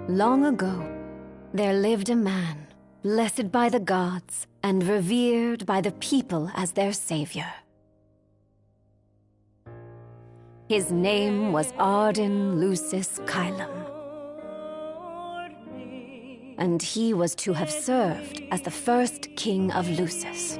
Long ago, there lived a man, blessed by the gods and revered by the people as their savior. His name was Ardyn Lucis Kylum, and he was to have served as the first king of Lucis.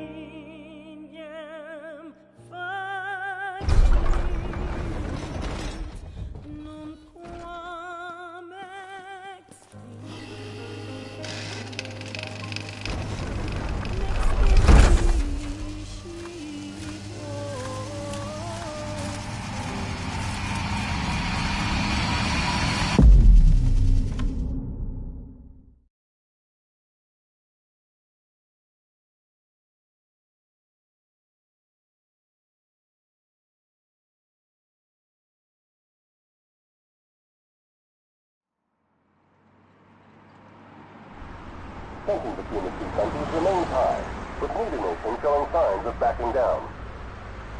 Tension between the two countries remains high, with neither nation showing signs of backing down.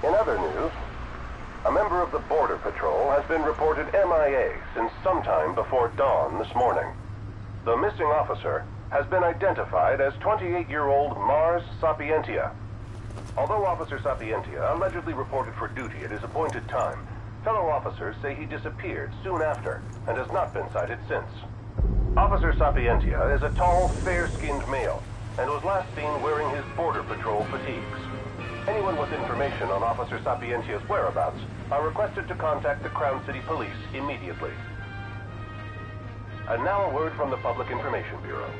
In other news, a member of the Border Patrol has been reported MIA since sometime before dawn this morning. The missing officer has been identified as 28-year-old Mars Sapientia. Although Officer Sapientia allegedly reported for duty at his appointed time, fellow officers say he disappeared soon after and has not been sighted since. Officer Sapientia is a tall, fair-skinned male and was last seen wearing his Border Patrol fatigues. Anyone with information on Officer Sapientia's whereabouts are requested to contact the Crown City Police immediately. And now a word from the Public Information Bureau.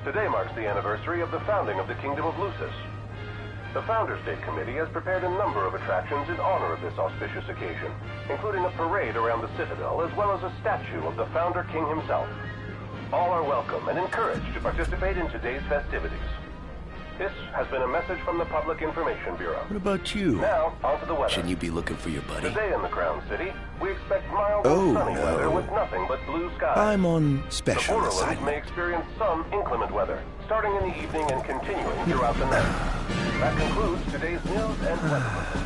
Today marks the anniversary of the founding of the Kingdom of Lucis. The Founder State Committee has prepared a number of attractions in honor of this auspicious occasion, including a parade around the Citadel as well as a statue of the Founder King himself. All are welcome and encouraged to participate in today's festivities. This has been a message from the Public Information Bureau. What about you? Now, on to the weather. Shouldn't you be looking for your buddy? Today in the Crown City, we expect mild and sunny weather with nothing but blue skies. I'm on special The Borderlands assignment. may experience some inclement weather, starting in the evening and continuing throughout the night. That concludes today's news and weather.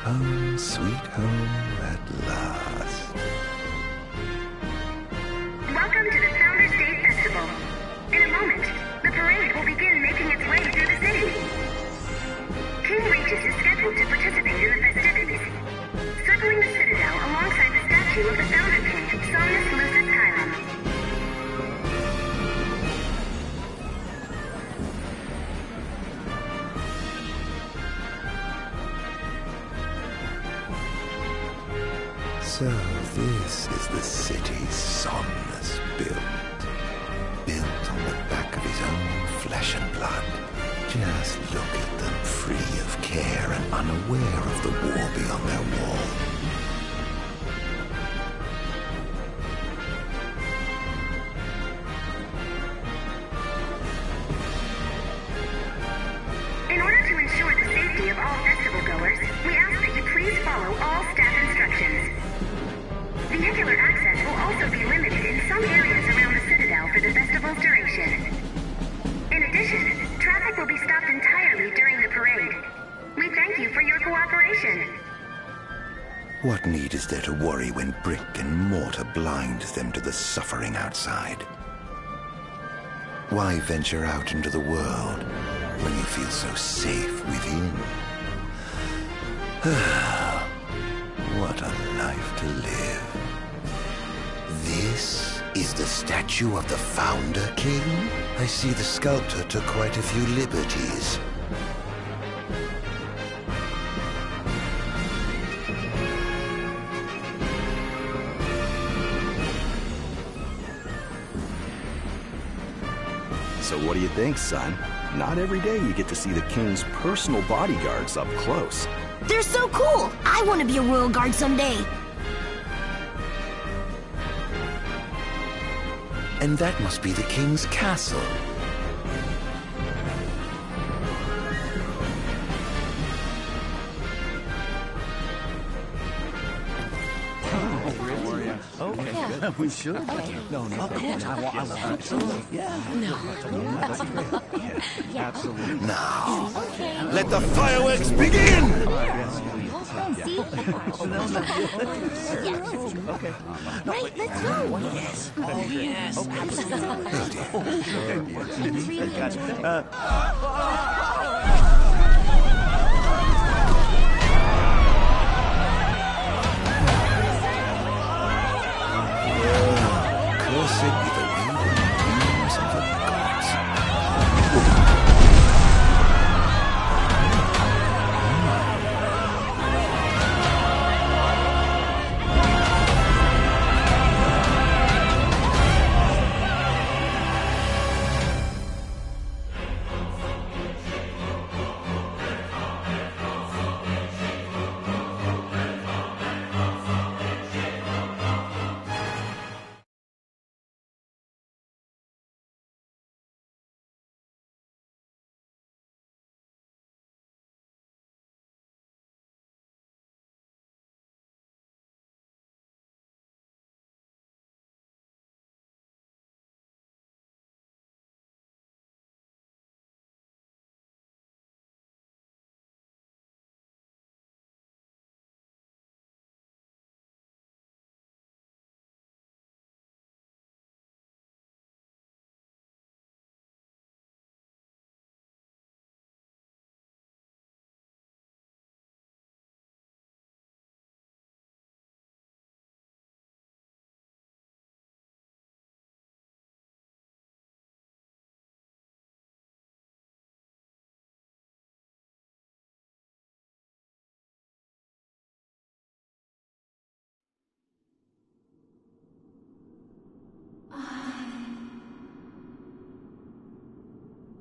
Home, sweet home at last. Welcome to the Founder State Festival. In a moment, the parade will begin making its way through the city. King Regis is scheduled to participate in the festivities, circling the Citadel alongside the statue of the Founder King, Somnus Lucis Kylum. So this is the city Somnus built. Built on the back of his own flesh and blood. Just look at them, free of care and unaware of the war beyond their wall. In order to ensure the safety of all festival goers, we ask that you please follow all staff instructions. Vehicular access will also be limited in some areas around the Citadel for the festival's duration. In addition, traffic will be stopped entirely during the parade. We thank you for your cooperation. What need is there to worry when brick and mortar blinds them to the suffering outside? Why venture out into the world when you feel so safe within? What a life to live. This is the statue of the Founder King? I see the sculptor took quite a few liberties. So what do you think, son? Not every day you get to see the king's personal bodyguards up close. They're so cool! I want to be a royal guard someday. And that must be the king's castle. Okay. Yeah. We should. Okay. No, of course. I want absolutely. Yeah. No. That'd be great. Yeah. Absolutely. Now, let the fireworks begin! See? Okay. Right, let's go. Yes. Oh, yes. Cursed be the wind and wings of the gods.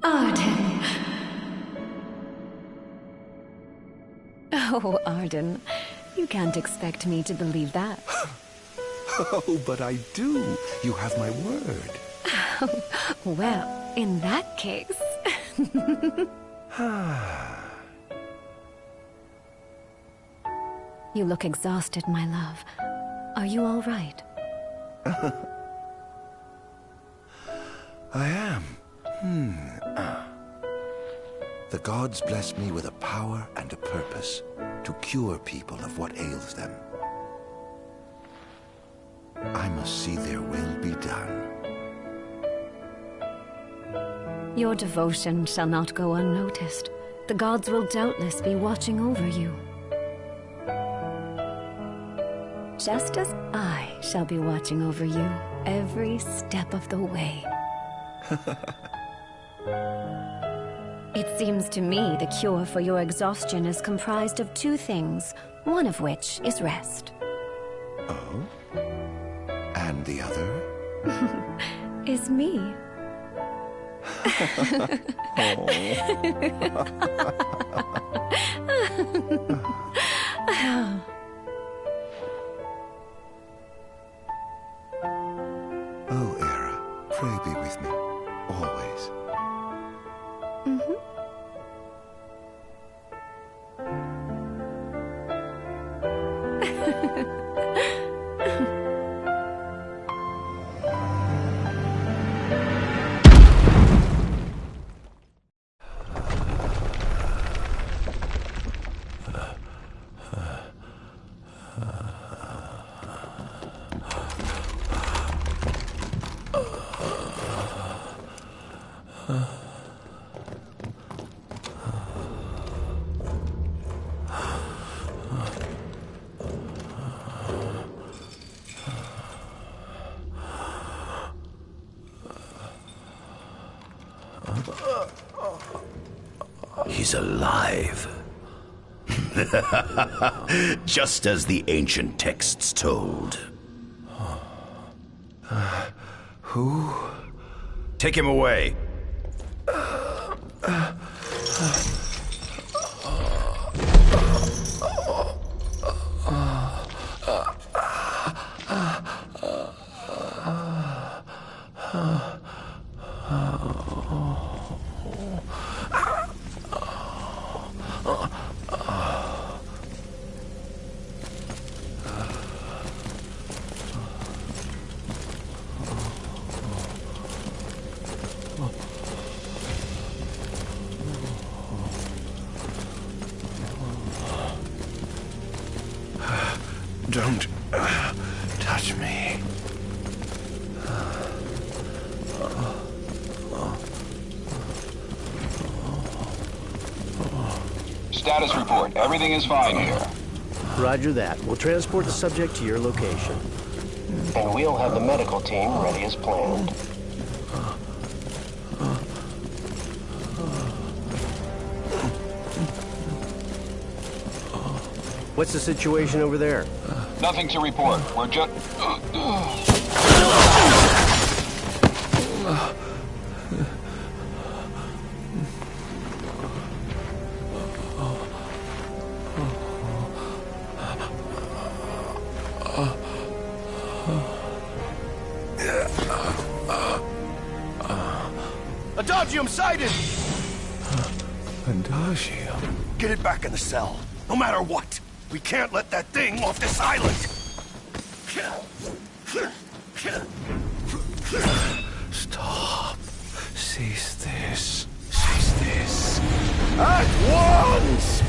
Ardyn. Oh, Ardyn. You can't expect me to believe that. Oh, but I do. You have my word. Well, in that case... You look exhausted, my love. Are you all right? I am. The gods bless me with a power and a purpose to cure people of what ails them. I must see their will be done. Your devotion shall not go unnoticed. The gods will doubtless be watching over you. Just as I shall be watching over you every step of the way. It seems to me the cure for your exhaustion is comprised of two things, one of which is rest. Oh? And the other? Is me. Oh, Era, pray be with me, always. He's alive. Just as the ancient texts told. Who? Take him away. Don't touch me. Status report. Everything is fine here. Roger that. We'll transport the subject to your location. And we'll have the medical team ready as planned. What's the situation over there? Nothing to report. We're just... Adagium sighted! Adagium? Get it back in the cell, no matter what. We can't let that thing off this island! Stop. Cease this. Cease this. At once!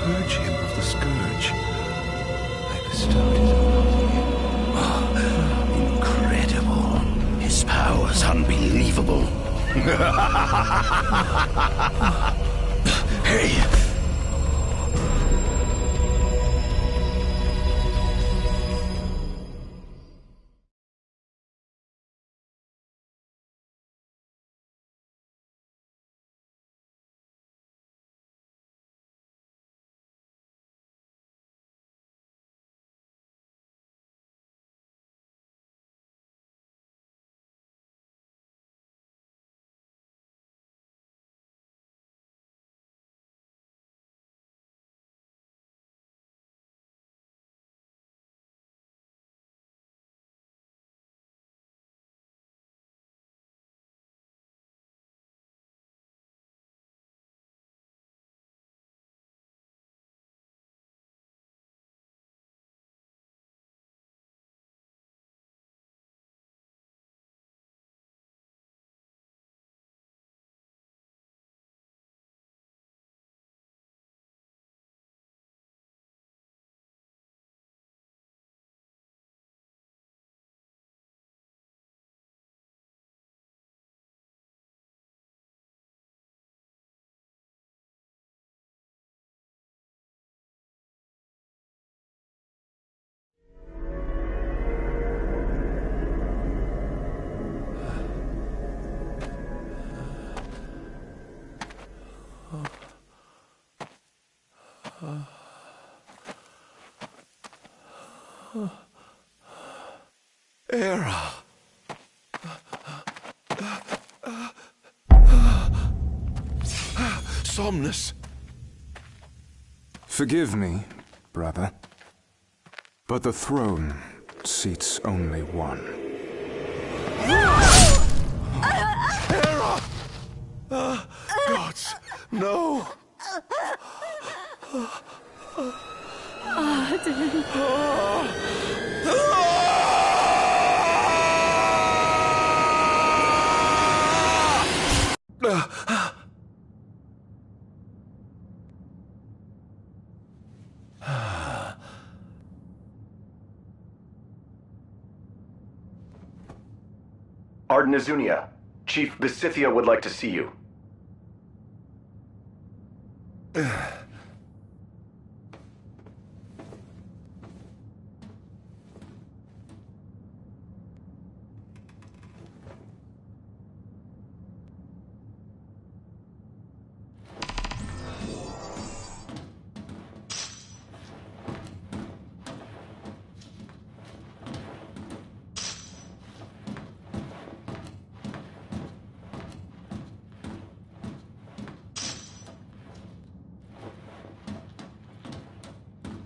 purge him of the scourge I bestowed it upon him. Oh, incredible. His power's unbelievable. Hey! Era! Somnus! Forgive me, brother, but the throne seats only one. Era! Gods, no! Ardyn. Ardyn Azunia, Chief Besithia would like to see you.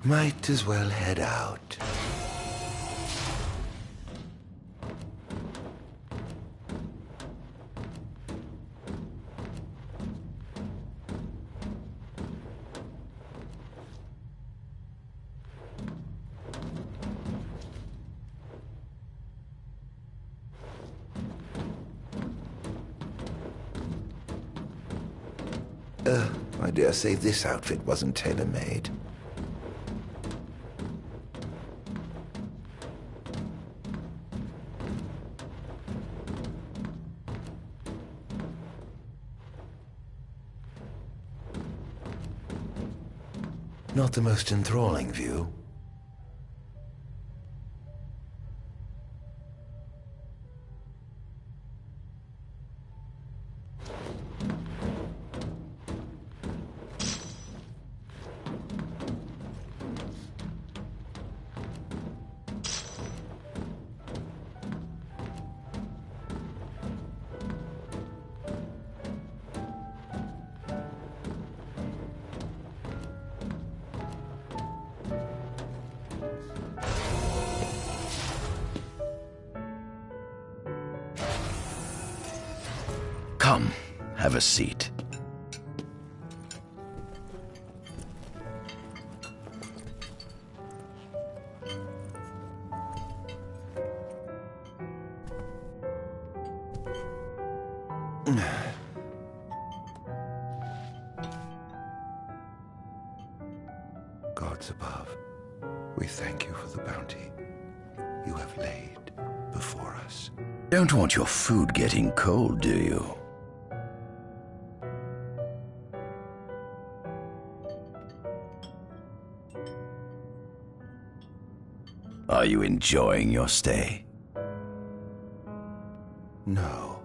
Might as well head out. I dare say this outfit wasn't tailor-made. Not the most enthralling view. Come, have a seat. gods above, we thank you for the bounty you have laid before us. Don't want your food getting cold, do you? Are you enjoying your stay? No.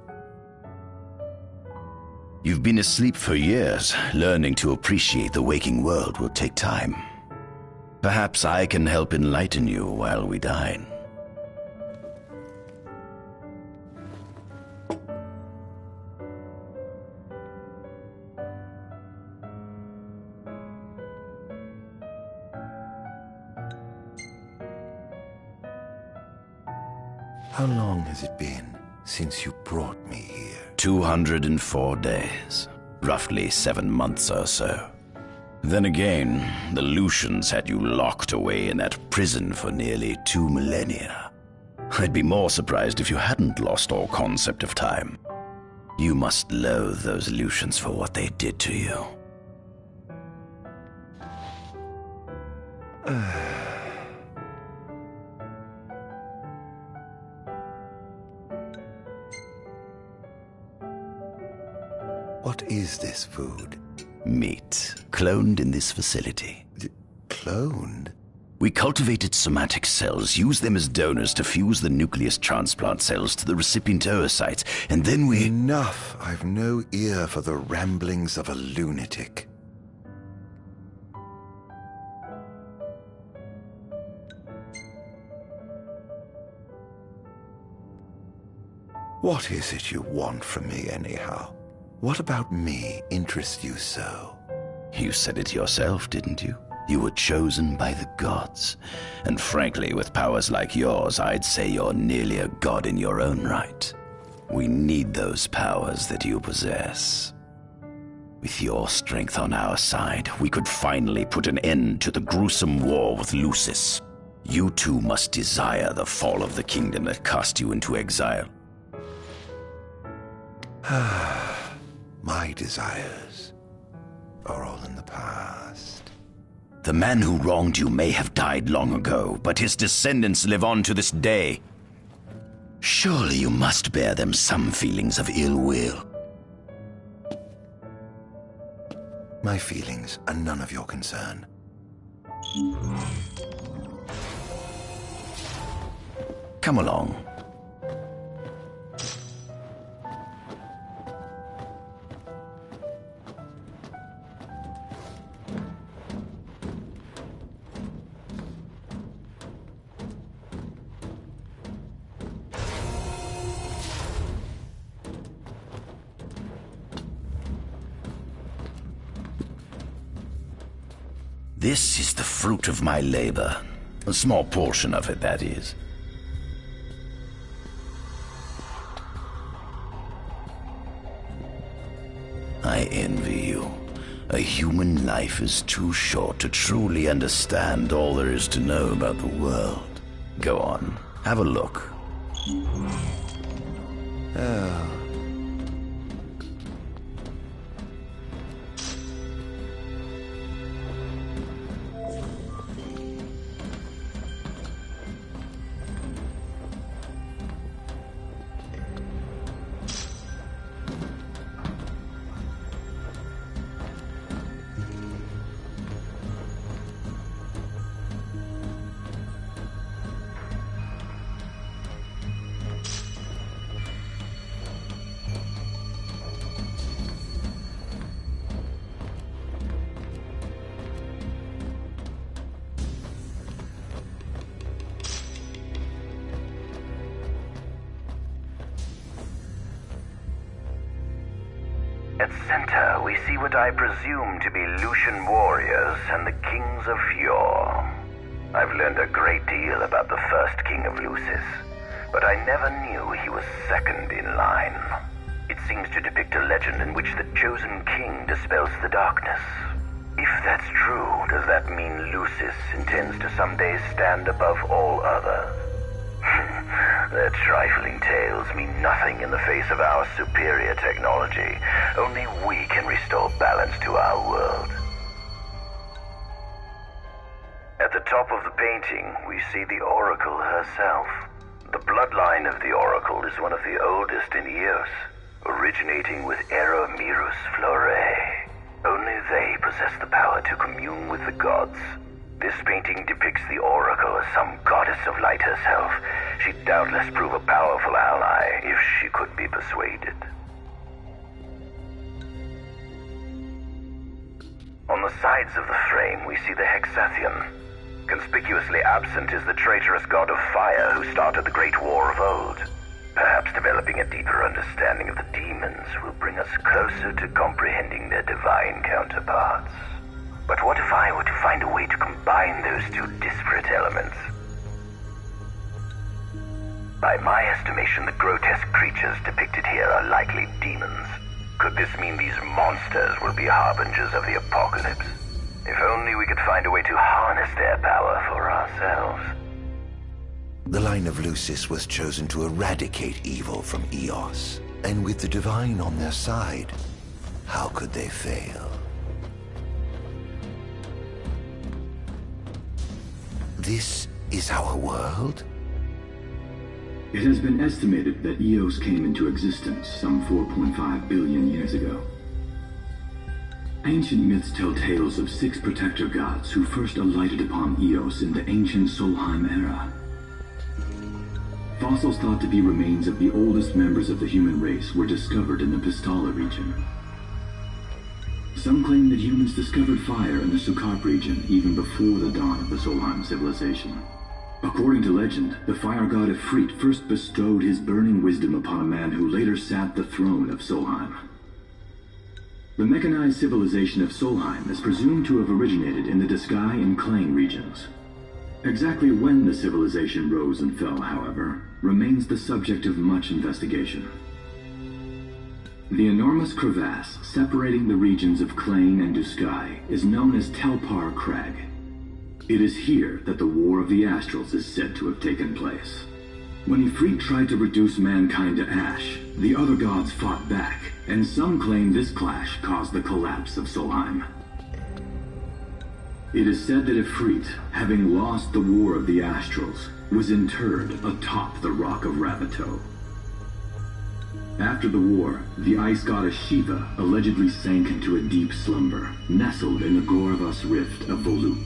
You've been asleep for years. Learning to appreciate the waking world will take time. Perhaps I can help enlighten you while we dine. How long has it been since you brought me here? 204 days. Roughly 7 months or so. Then again, the Lucians had you locked away in that prison for nearly 2 millennia. I'd be more surprised if you hadn't lost all concept of time. You must loathe those Lucians for what they did to you. What is this food? Meat, cloned in this facility. Cloned? We cultivated somatic cells, used them as donors to fuse the nucleus transplant cells to the recipient oocytes, and then we... Enough! I've no ear for the ramblings of a lunatic. What is it you want from me, anyhow? What about me interests you so? You said it yourself, didn't you? You were chosen by the gods. And frankly, with powers like yours, I'd say you're nearly a god in your own right. We need those powers that you possess. With your strength on our side, we could finally put an end to the gruesome war with Lucis. You too must desire the fall of the kingdom that cast you into exile. My desires are all in the past. The man who wronged you may have died long ago, but his descendants live on to this day. Surely you must bear them some feelings of ill will. My feelings are none of your concern. Come along. This is the fruit of my labor. A small portion of it, that is. I envy you. A human life is too short to truly understand all there is to know about the world. Go on, have a look. Oh. At center, we see what I presume to be Lucian warriors and the kings of yore. I've learned a great deal about the first king of Lucis, but I never knew he was second in line. It seems to depict a legend in which the chosen king dispels the darkness. If that's true, does that mean Lucis intends to someday stand above all others? Their trifling tales mean nothing in the face of our superior technology. Only we can restore balance to our world. top of the painting, we see the Oracle herself. The bloodline of the Oracle is one of the oldest in Eos, originating with Eromirus Flore. Only they possess the power to commune with the gods. This painting depicts the Oracle as some goddess of light herself. She'd doubtless prove a powerful ally if she could be persuaded. On the sides of the frame, we see the Hexathian. Conspicuously absent is the traitorous god of fire who started the Great War of old. Perhaps developing a deeper understanding of the demons will bring us closer to comprehending their divine counterparts. But what if I were to find a way to combine those two disparate elements? By my estimation, the grotesque creatures depicted here are likely demons. Could this mean these monsters will be harbingers of the apocalypse? If only we could find a way to harness their power for ourselves. The line of Lucis was chosen to eradicate evil from Eos, and with the divine on their side, how could they fail? This is our world? It has been estimated that Eos came into existence some 4.5 billion years ago. Ancient myths tell tales of 6 protector gods who first alighted upon Eos in the ancient Solheim era. Fossils thought to be remains of the oldest members of the human race were discovered in the Pistala region. Some claim that humans discovered fire in the Sukarp region even before the dawn of the Solheim civilization. According to legend, the fire god Ifrit first bestowed his burning wisdom upon a man who later sat the throne of Solheim. The mechanized civilization of Solheim is presumed to have originated in the Diskai and Klang regions. Exactly when the civilization rose and fell, however, remains the subject of much investigation. The enormous crevasse separating the regions of Klang and Diskai is known as Telpar Crag. It is here that the War of the Astrals is said to have taken place. When Ifrit tried to reduce mankind to ash, the other gods fought back, and some claim this clash caused the collapse of Solheim. It is said that Ifrit, having lost the War of the Astrals, was interred atop the Rock of Ravito. After the war, the ice goddess Shiva allegedly sank into a deep slumber, nestled in the Goravas Rift of Volúp.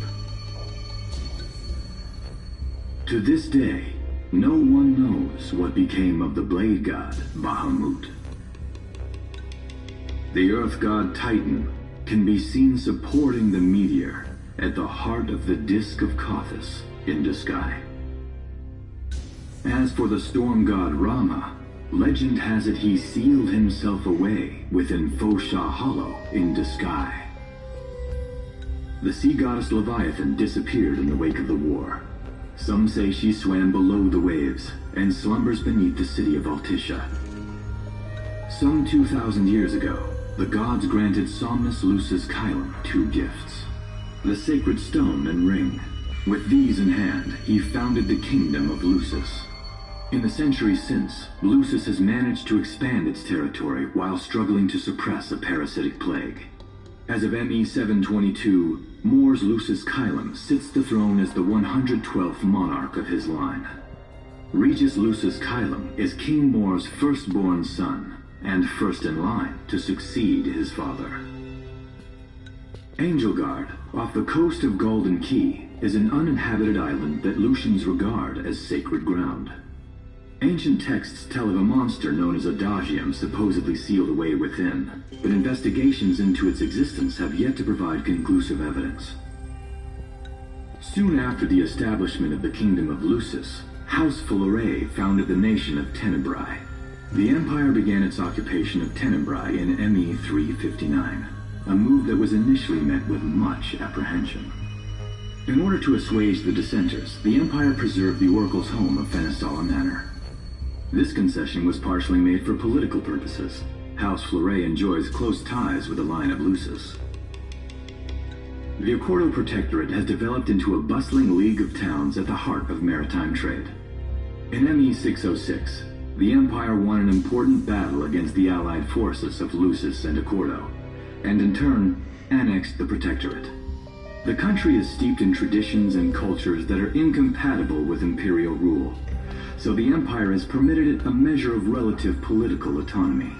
To this day, no one knows what became of the blade god Bahamut. The earth god Titan can be seen supporting the meteor at the heart of the disk of Kothis in Diskai. As for the storm god Rama, legend has it he sealed himself away within Fosha Hollow in Diskai. The sea goddess Leviathan disappeared in the wake of the war. Some say she swam below the waves and slumbers beneath the city of Altisha. Some 2,000 years ago, the gods granted Somnus Lucis Kylum 2 gifts: the sacred stone and ring. With these in hand, he founded the kingdom of Lucis. In the centuries since, Lucis has managed to expand its territory while struggling to suppress a parasitic plague. As of ME 722, Mor's Lucis Kylum sits the throne as the 112th monarch of his line. Regis Lucis Kylum is King Mor's firstborn son, and first in line to succeed his father. Angelgard, off the coast of Golden Key, is an uninhabited island that Lucians regard as sacred ground. Ancient texts tell of a monster known as Adagium supposedly sealed away within, but investigations into its existence have yet to provide conclusive evidence. Soon after the establishment of the Kingdom of Lucis, House Flore founded the nation of Tenebrae. The empire began its occupation of Tenebrae in ME 359, a move that was initially met with much apprehension. In order to assuage the dissenters, the empire preserved the oracle's home of Fenestala Manor. This concession was partially made for political purposes. House Flore enjoys close ties with the line of Lucis. The Accordo Protectorate has developed into a bustling league of towns at the heart of maritime trade. In ME 606, the Empire won an important battle against the allied forces of Lucis and Accordo, and in turn, annexed the Protectorate. The country is steeped in traditions and cultures that are incompatible with imperial rule, so the Empire has permitted it a measure of relative political autonomy.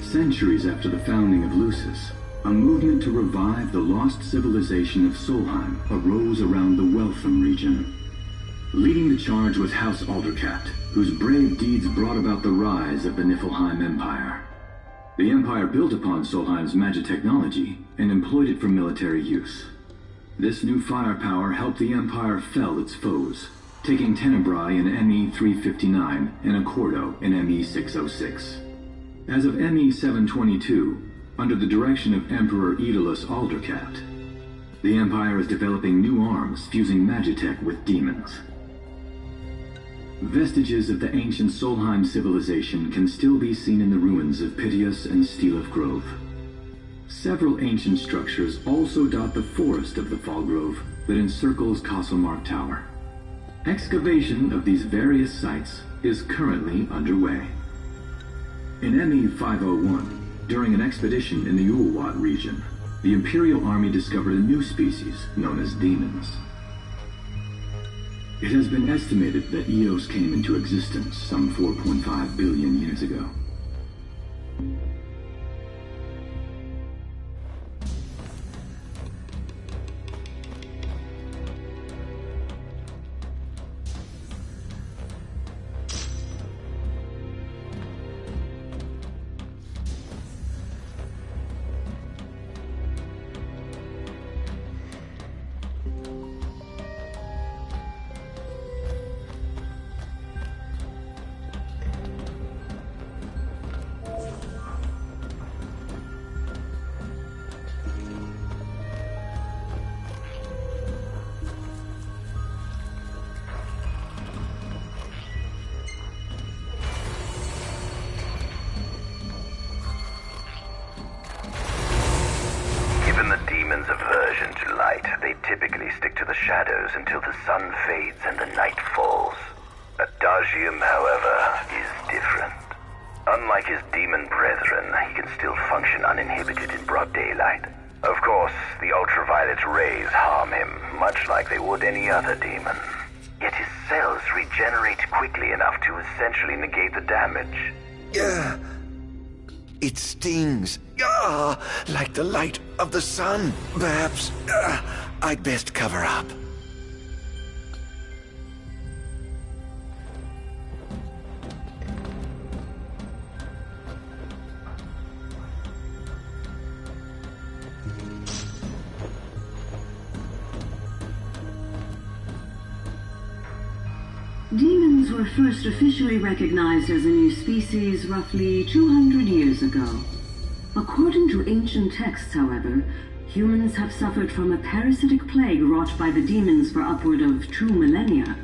Centuries after the founding of Lucis, a movement to revive the lost civilization of Solheim arose around the Weltham region. Leading the charge was House Aldercat, whose brave deeds brought about the rise of the Niflheim Empire. The Empire built upon Solheim's magic technology and employed it for military use. This new firepower helped the Empire fell its foes, taking Tenebrae in ME-359 and Accordo in ME-606. As of ME-722, under the direction of Emperor Aedalus Aldercat, the Empire is developing new arms fusing magitech with demons. Vestiges of the ancient Solheim civilization can still be seen in the ruins of Piteous and Steelif Grove. Several ancient structures also dot the forest of the Fall Grove that encircles Castlemark Tower. Excavation of these various sites is currently underway. In ME-501, during an expedition in the Ulwat region, the Imperial Army discovered a new species known as demons. It has been estimated that Eos came into existence some 4.5 billion years ago. Shadows until the sun fades and the night falls. Adagium, however, is different. Unlike his demon brethren, he can still function uninhibited in broad daylight. Of course, the ultraviolet rays harm him, much like they would any other demon. Yet his cells regenerate quickly enough to essentially negate the damage. It stings. Like the light of the sun. Perhaps I'd best cover up. Demons were first officially recognized as a new species roughly 200 years ago. According to ancient texts, however, humans have suffered from a parasitic plague wrought by the demons for upward of 2 millennia.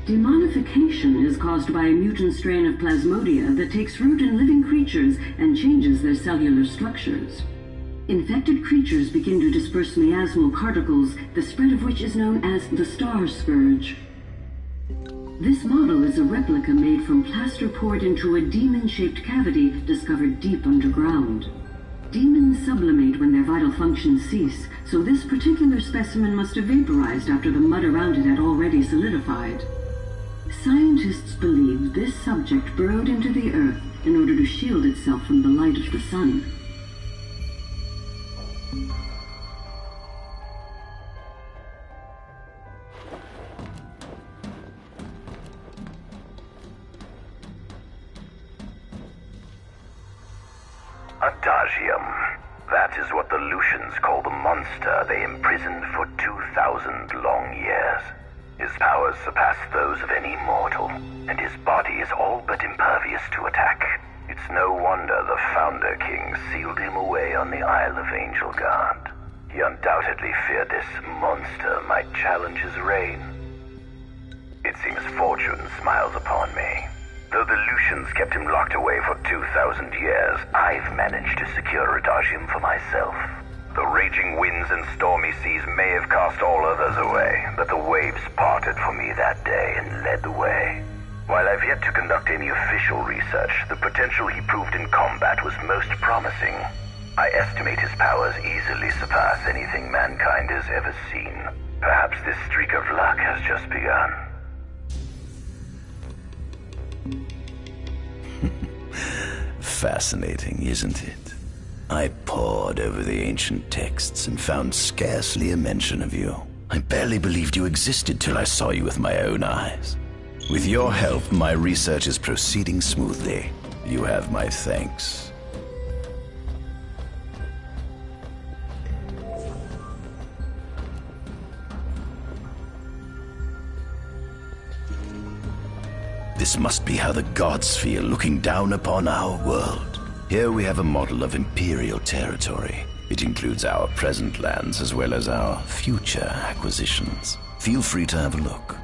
Demonification is caused by a mutant strain of plasmodia that takes root in living creatures and changes their cellular structures. Infected creatures begin to disperse miasmal particles, the spread of which is known as the Star Scourge. This model is a replica made from plaster poured into a demon-shaped cavity discovered deep underground. Demons sublimate when their vital functions cease, so this particular specimen must have vaporized after the mud around it had already solidified. Scientists believe this subject burrowed into the earth in order to shield itself from the light of the sun. Adagium. That is what the Lucians call the monster they imprisoned for 2,000 long years. His powers surpass those of any mortal, and his body is all but impervious to attack. It's no wonder the Founder King sealed him away on the Isle of Angel Guard. He undoubtedly feared this monster might challenge his reign. It seems fortune smiles upon me. Though the Lucians kept him locked away for 2,000 years, I've managed to secure Adagium for myself. The raging winds and stormy seas may have cast all others away, but the waves parted for me that day and led the way. While I've yet to conduct any official research, the potential he proved in combat was most promising. I estimate his powers easily surpass anything mankind has ever seen. Perhaps this streak of luck has just begun. Fascinating, isn't it? I pored over the ancient texts and found scarcely a mention of you. I barely believed you existed till I saw you with my own eyes. With your help, my research is proceeding smoothly. You have my thanks. This must be how the gods feel looking down upon our world. Here we have a model of imperial territory. It includes our present lands as well as our future acquisitions. Feel free to have a look.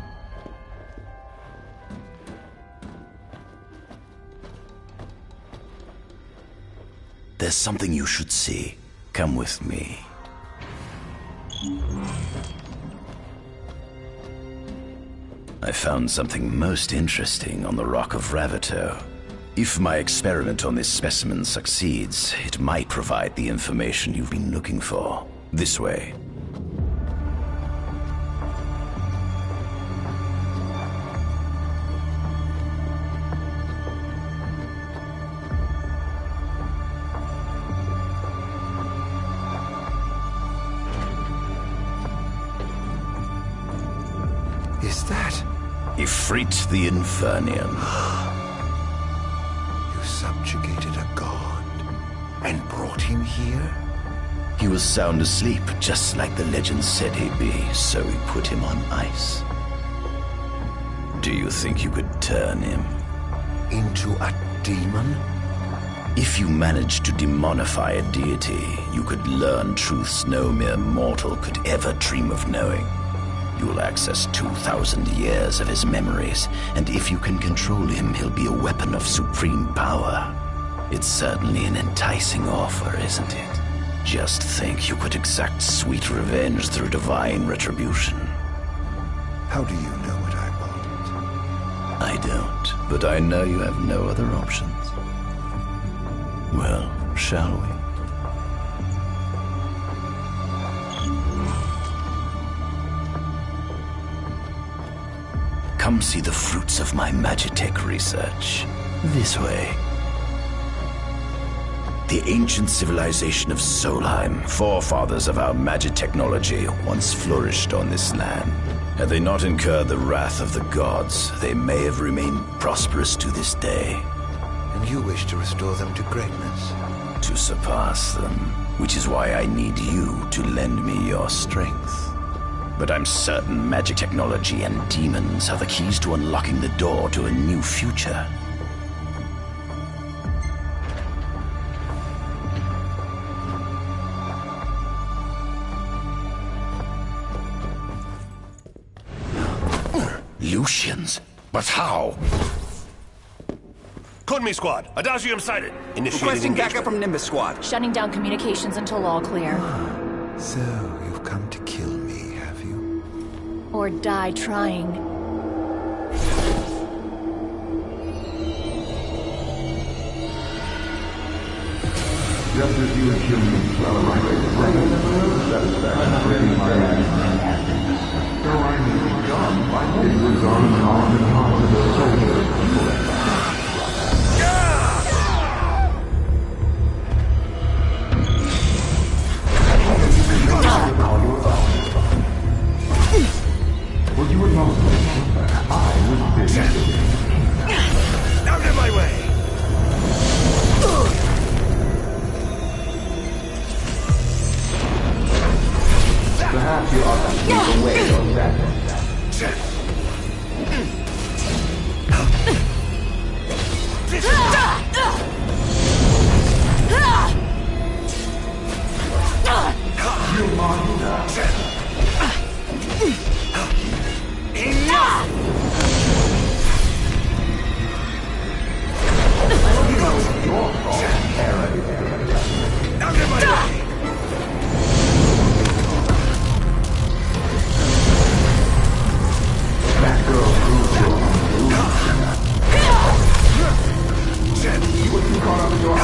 There's something you should see. Come with me. I found something most interesting on the Rock of Ravito. If my experiment on this specimen succeeds, it might provide the information you've been looking for. This way. Is that? Ifrit the Infernian. You subjugated a god and brought him here? He was sound asleep, just like the legend said he'd be, so we put him on ice. Do you think you could turn him? Into a demon? If you managed to demonify a deity, you could learn truths no mere mortal could ever dream of knowing. You'll access 2,000 years of his memories, and if you can control him, he'll be a weapon of supreme power. It's certainly an enticing offer, isn't it? Just think you could exact sweet revenge through divine retribution. How do you know what I want? I don't, but I know you have no other options. Well, shall we? Come see the fruits of my Magitech research. This way. The ancient civilization of Solheim, forefathers of our magic technology, once flourished on this land. Had they not incurred the wrath of the gods, they may have remained prosperous to this day. And you wish to restore them to greatness? To surpass them, which is why I need you to lend me your strength. But I'm certain magic technology and demons are the keys to unlocking the door to a new future. Lucians? But how? Conme Squad, Adagium sighted. Initiating Requesting engagement. backup from Nimbus Squad. Shutting down communications until all clear. So, you've come to kill me, have you? Or die trying. Just as you and humans well arrived satisfaction so I need to jump. It was on and on to the soldiers. Well, you were not I was busy. Out of my way! Perhaps you ought to keep away from that. You monster! Enough! Your fault, Out of my way! That girl proved your what you call up your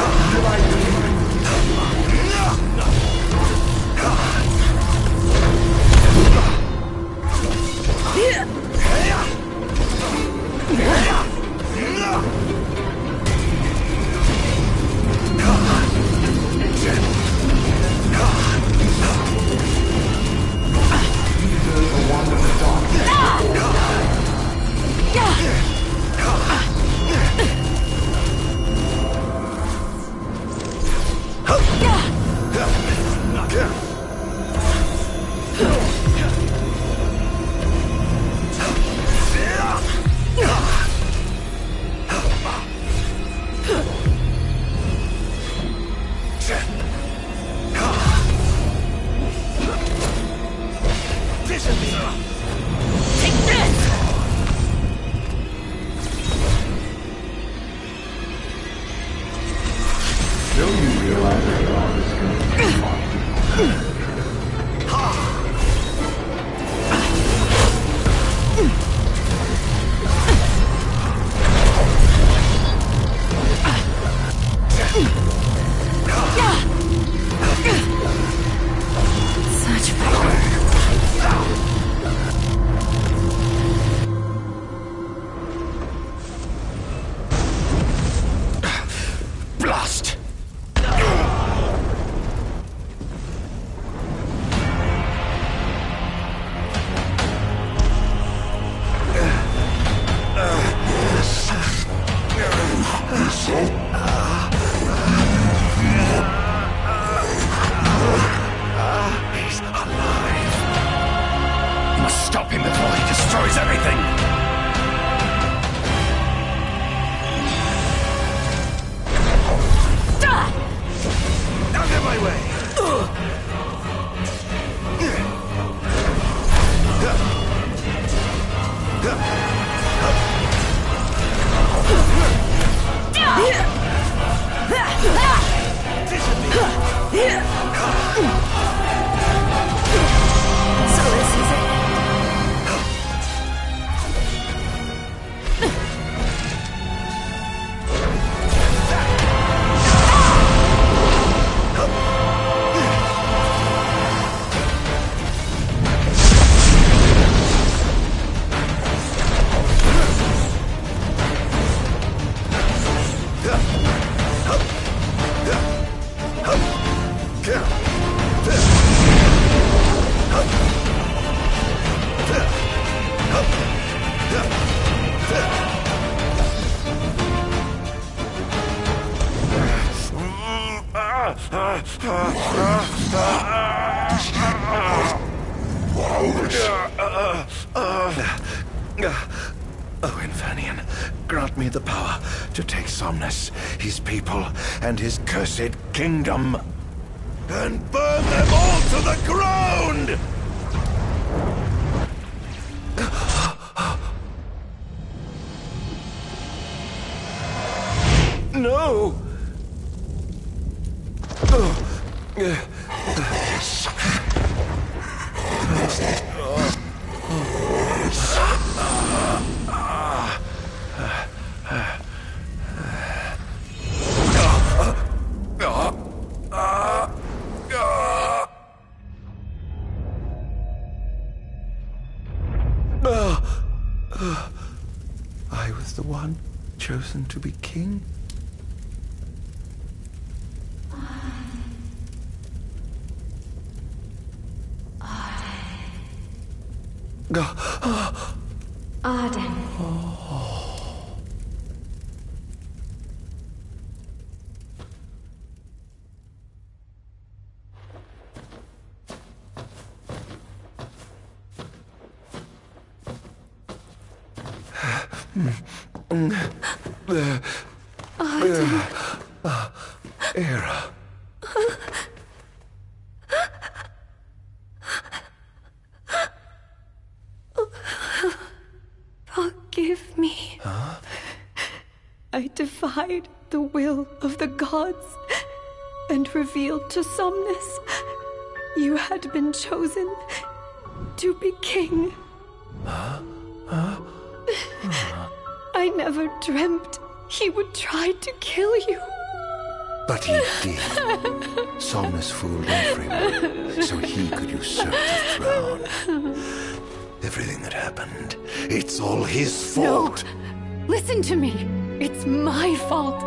lose everything! Out of my way! So this is it. Oh, Infernian, grant me the power to take Somnus, his people, and his cursed kingdom, and burn them all to the ground! No! I was the one chosen to be king? Ardyn. Era. Forgive me. Huh? I defied the will of the gods and revealed to Somnus you had been chosen to be king. Huh? I never dreamt he would try to kill you. But he did. Somnus fooled everyone so he could usurp the throne. Everything that happened, it's all his fault. No. Listen to me. It's my fault.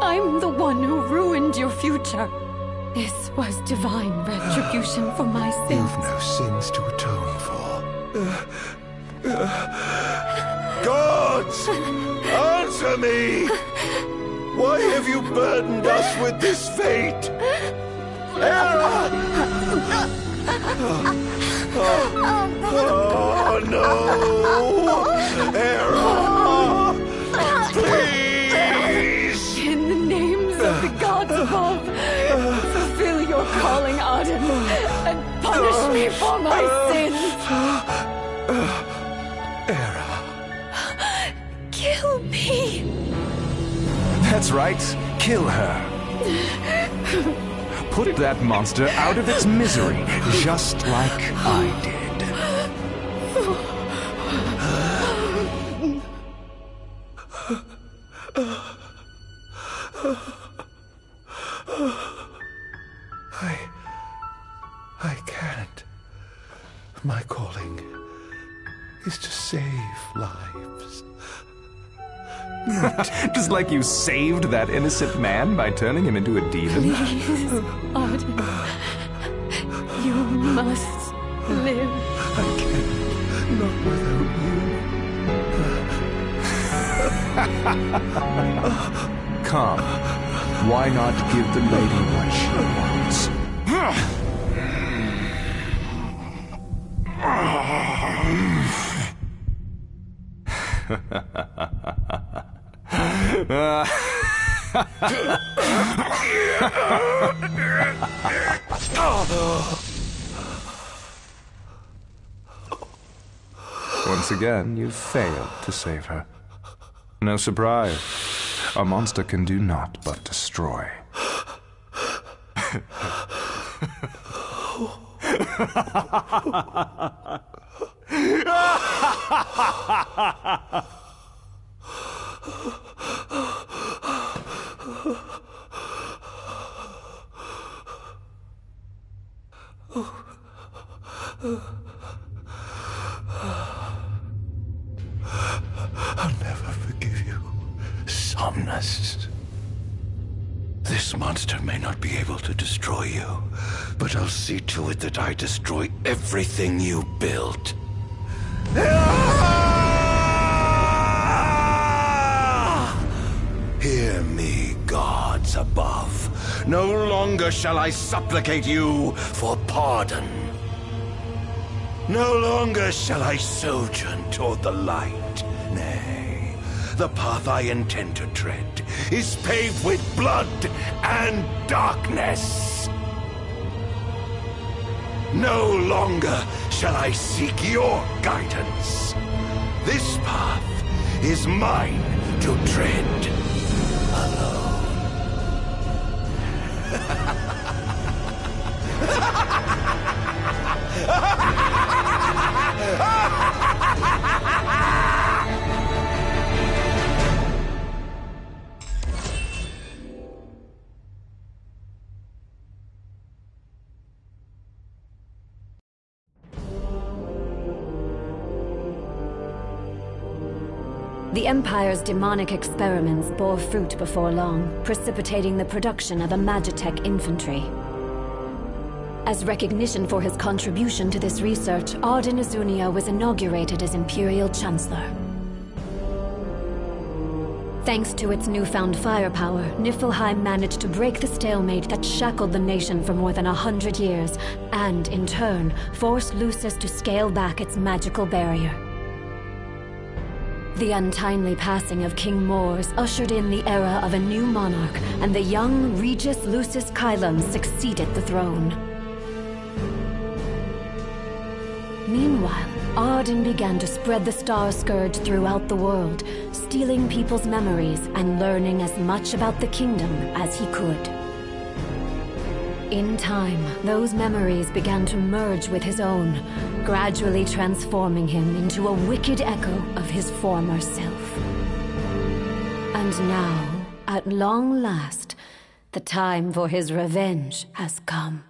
I'm the one who ruined your future. This was divine retribution for my sins. You've no sins to atone for. Gods! Answer me! Why have you burdened us with this fate? Era! Oh no! Era! Please! In the names of the gods above, fulfill your calling, Ardyn, and punish me for my sins! Era! Kill me! That's right. Kill her. Put that monster out of its misery, just like I did. I can't. My calling is to save lives. Just like you saved that innocent man by turning him into a demon. Please, Ardyn. You must live. I can't. Not without you. Come. Why not give the lady what she wants? Once again, you've failed to save her. No surprise. A monster can do naught but destroy. I'll never forgive you, Somnus. This monster may not be able to destroy you, but I'll see to it that I destroy everything you built. Hear me, gods above. No longer shall I supplicate you for pardon. No longer shall I sojourn toward the light. Nay, the path I intend to tread is paved with blood and darkness. No longer shall I seek your guidance. This path is mine to tread alone. The Empire's demonic experiments bore fruit before long, precipitating the production of a Magitech infantry. As recognition for his contribution to this research, Ardyn Azunia was inaugurated as Imperial Chancellor. Thanks to its newfound firepower, Niflheim managed to break the stalemate that shackled the nation for more than 100 years, and, in turn, forced Lucis to scale back its magical barrier. The untimely passing of King Mors ushered in the era of a new monarch, and the young Regis Lucis Kylum succeeded the throne. Meanwhile, Ardyn began to spread the Star Scourge throughout the world, stealing people's memories and learning as much about the kingdom as he could. In time, those memories began to merge with his own, gradually transforming him into a wicked echo of his former self. And now, at long last, the time for his revenge has come.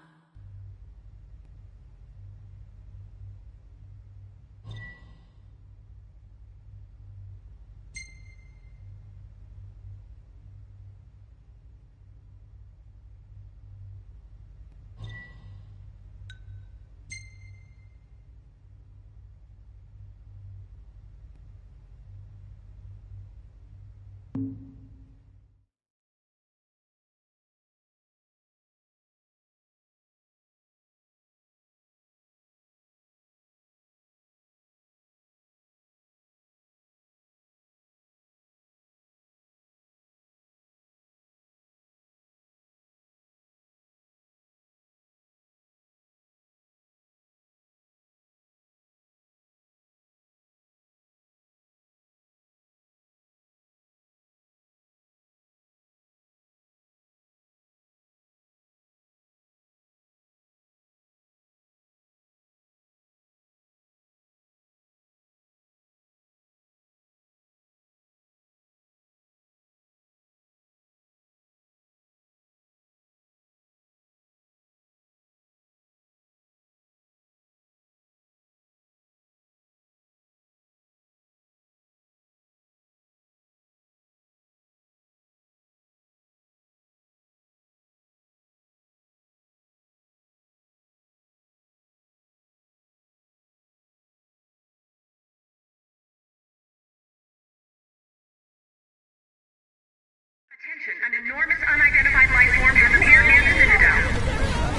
Attention, an enormous unidentified life form has appeared near the Citadel.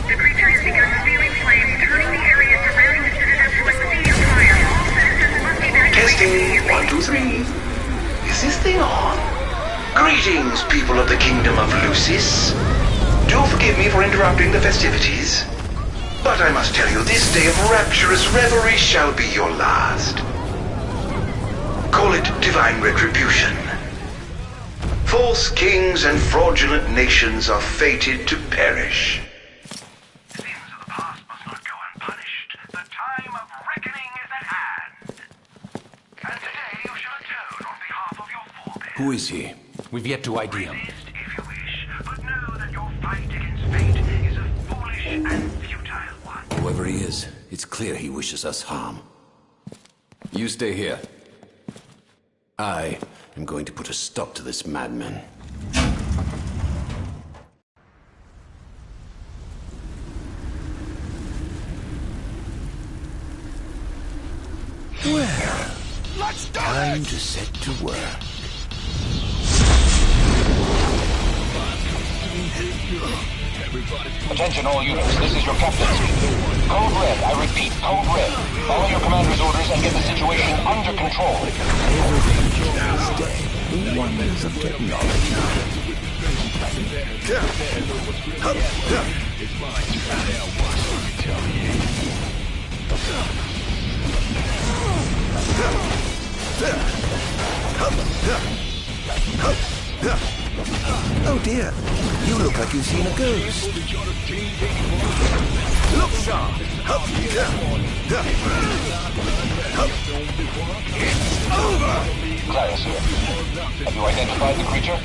The creature has begun spewing flames, turning the area surrounding the Citadel to a sea of fire. All citizens must evacuate. Testing 1, 2, 3. Is this thing on? Greetings, people of the Kingdom of Lucis. Do forgive me for interrupting the festivities, but I must tell you, this day of rapturous revelry shall be your last. Call it divine retribution. False kings and fraudulent nations are fated to perish. Sins of the past must not go unpunished. The time of reckoning is at hand. And today you shall atone on behalf of your forebears. Who is he? We've yet to ID him. Resist if you wish, but know that your fight against fate is a foolish and futile one. Whoever he is, it's clear he wishes us harm. You stay here. I am going to put a stop to this madman. Well, let's do time to set to work. Attention all units, this is your captain speaking. Code Red, I repeat, Code Red. Follow your commander's orders and get the situation under control. Everything is dead. The wonders of technology. Oh dear, you look like you've seen a ghost. Look sharp. It's over. Clarice here. Have you identified the creature?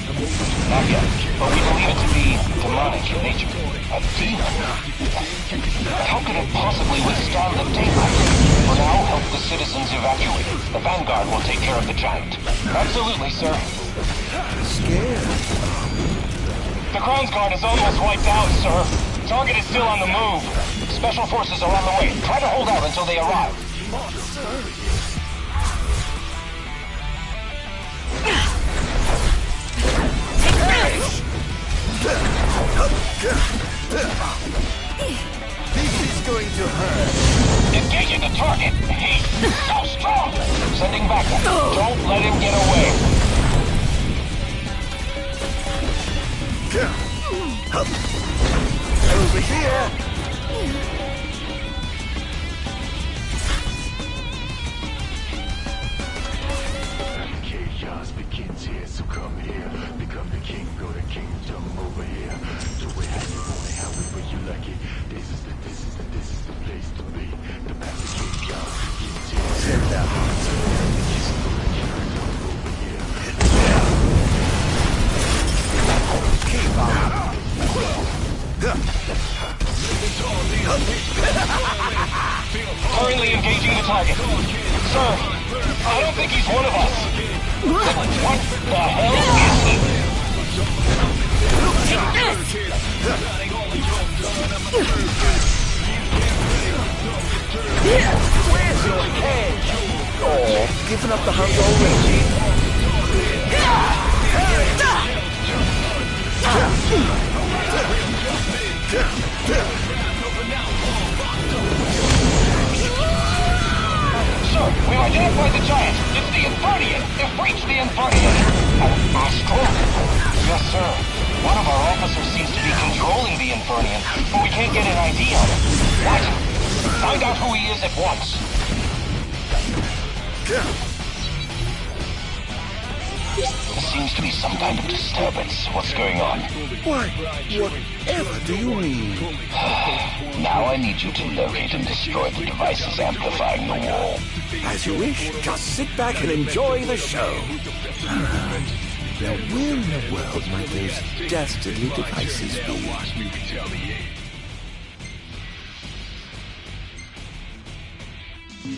Not yet, but we believe it to be demonic in nature. A demon? But how could it possibly withstand the daylight? For now, help the citizens evacuate. The Vanguard will take care of the giant. Absolutely, sir. Scared? The Crown's Guard is almost wiped out, sir. Target is still on the move. Special forces are on the way. Try to hold out until they arrive. This is going to hurt. Engaging the target. He's so strong. Sending backup. Don't let him get away. Over here. Chaos begins here, so come here. Become the king, go to kingdom over here. Do it how you want it, however you like it. This is the place to be. The path of chaos begins here. Set that heart. Keep on. Currently engaging the target. Sir, I don't think he's one of us. What the hell is he? Take this! Where's your cage? Oh, giving up the hunt already. Sir, we've identified the giant. It's the Infernian. They've reached the Infernian. An astral? Yes, sir. One of our officers seems to be controlling the Infernian, but we can't get an ID on him. What? Find out who he is at once. There seems to be some kind of disturbance. What's going on? Why, whatever do you mean? Now I need you to locate and destroy the devices amplifying the wall. As you wish, just sit back and enjoy the show. Now, where in the world might those dastardly devices be?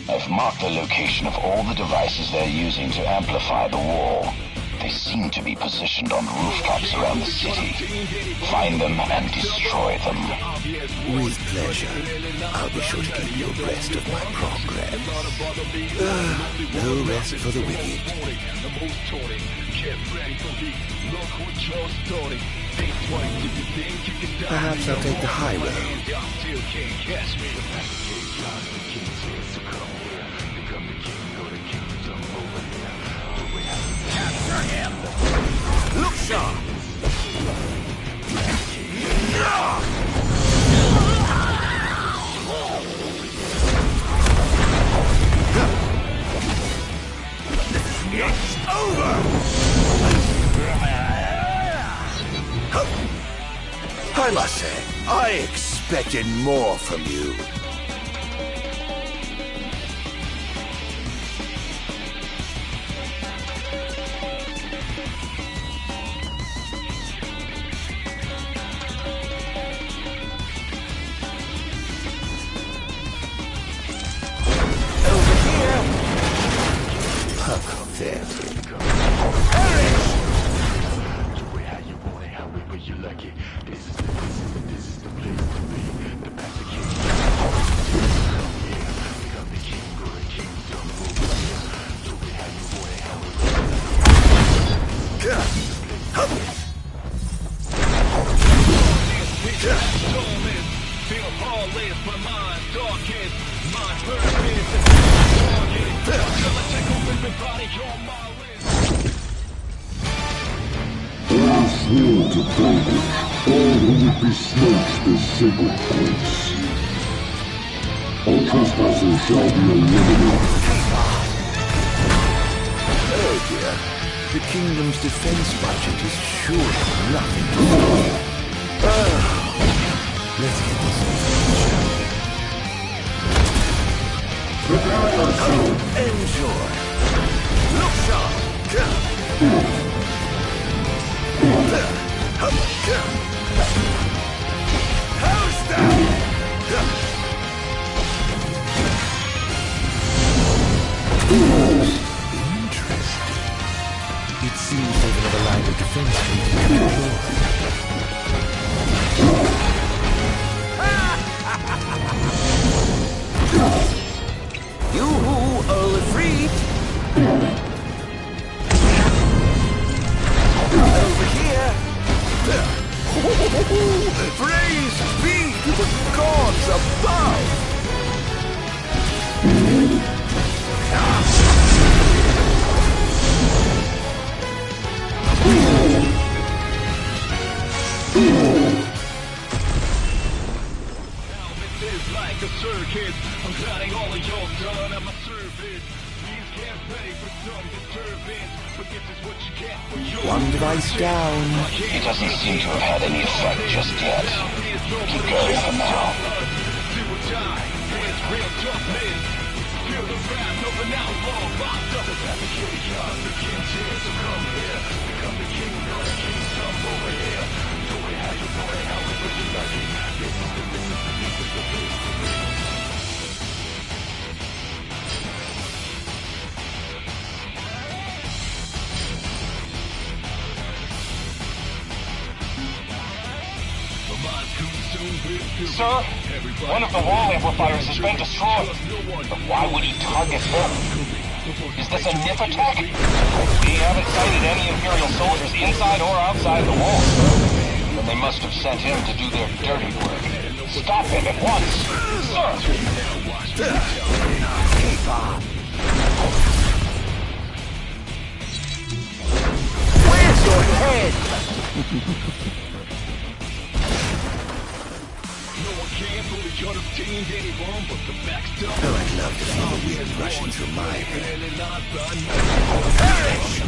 I've marked the location of all the devices they're using to amplify the wall. They seem to be positioned on rooftops around the city. Find them and destroy them. With pleasure. I'll be sure to keep you abreast of my progress. No rest for the wicked. Perhaps I'll take the high road. I must say, I expected more from you. Oh dear, the kingdom's defense budget is surely nothing to fear. Let's get this over, shall we? Enjoy. Look sharp. How's that? Interesting. It seems they've another line of defense for you to deploy. You Earl of Freed! Over here! Praise be to the gods above! Like a circus, I'm cutting all of your done at my service. Please can't pay for some disturbance, but this is what you get for your One device down. It doesn't seem to have had any effect just yet. Keep going for now. Real toughness. Feel the wrath of an outlaw locked up. The chaos, the king's here, so come here. Become the king, not a kingdom over here. Do it how you want it, however you like it. This is the place to be. Sir, one of the wall amplifiers has been destroyed. But why would he target him? Is this a NIF attack? We haven't sighted any Imperial soldiers inside or outside the walls. Then they must have sent him to do their dirty work. Stop him at once, sir! Keep on. Where's your head? Oh, I'd love to feel the wind rushing through my head. Perish!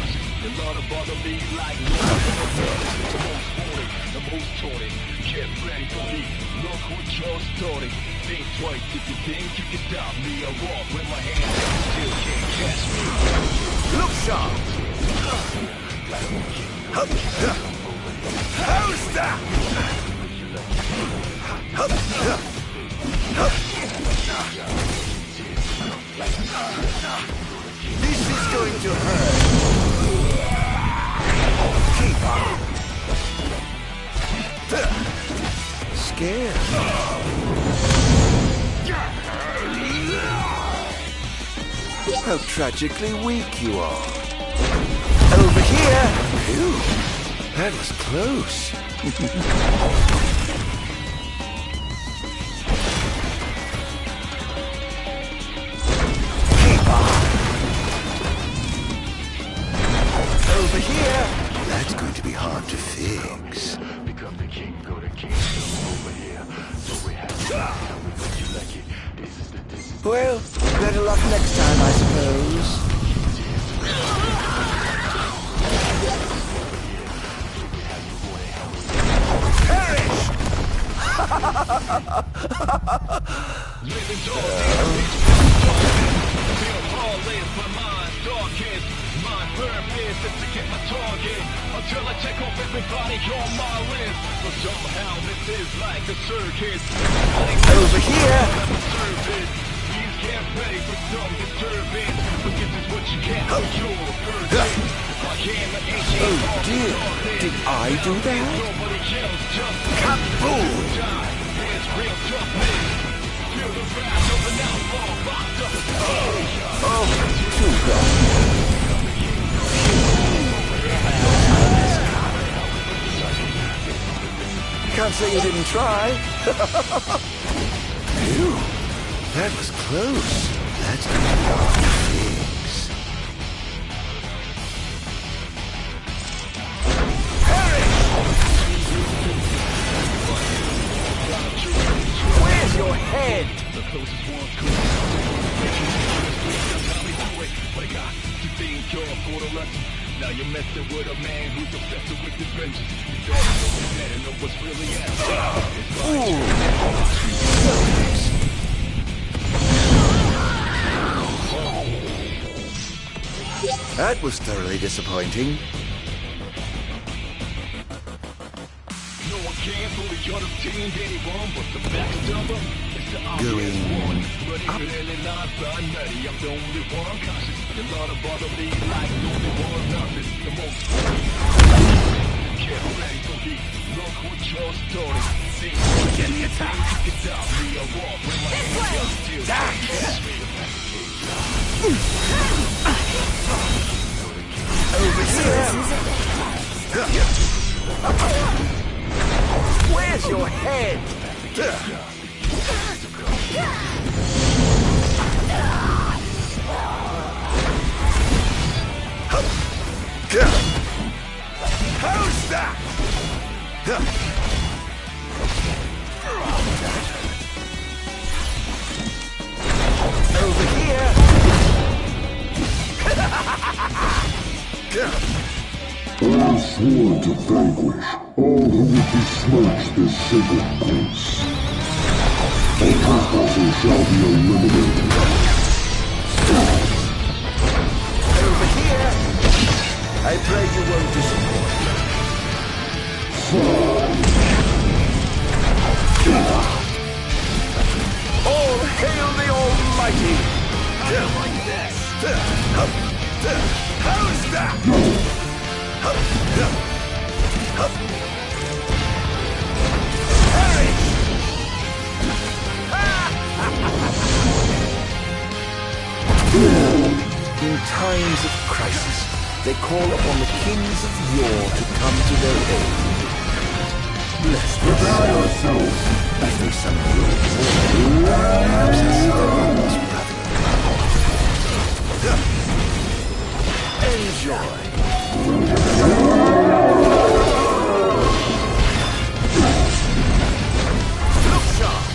Get ready for me. Look what you're starting. Think twice if you think you can stop me. I walk with my hands up, still can't catch me. Look sharp! How's that? This is going to hurt. Keep on. Scared. How tragically weak you are. Over here! Phew, that was close. Over here! That's going to be hard to fix. Become the king, go to kingdom over here. So we have to you like it. This is Well, better luck next time, I suppose. Perish! Until I check off everybody on my list. So somehow this is like a circus. Over here! These can't pay for some disturbance. But this is what you get for your purpose. Oh dear, did I do that? Kaboom! Oh, too bad. Can't say you didn't try. Phew, that was close. That's gonna be hard to fix. Where's your head? Now you're messing with a man who's obsessed with his vengeance. You don't know what's really at. That was thoroughly disappointing. No one can fully understand anyone but the best of them. Going up. I'm the only one conscious. You love to bother me like the only one nothing. The most get ready for me. Look what you're starting. See, get the attack. It's out me a walk. This way! Over here! Where's your head? How's that? Over here! I swore to vanquish all who would besmirch this sacred place. All trespassers shall be eliminated. Over here! I pray you won't disappoint. All hail the Almighty! Like this! How's that? Harry! In times of crisis, they call upon the kings of yore to come to their aid. Bless them. Prepare yourselves. If they summon you, perhaps I see their arms, brother. Enjoy. Look sharp.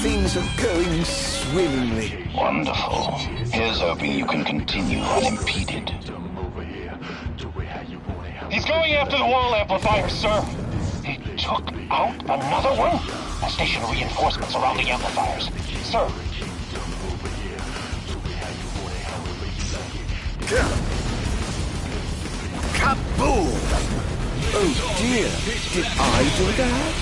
Things are going swimmingly. Wonderful. Here's hoping you can continue unimpeded. He's going after the wall amplifier, sir. He took out another one? I'll station reinforcements around the amplifiers. Sir. Kaboom! Oh dear, did I do that?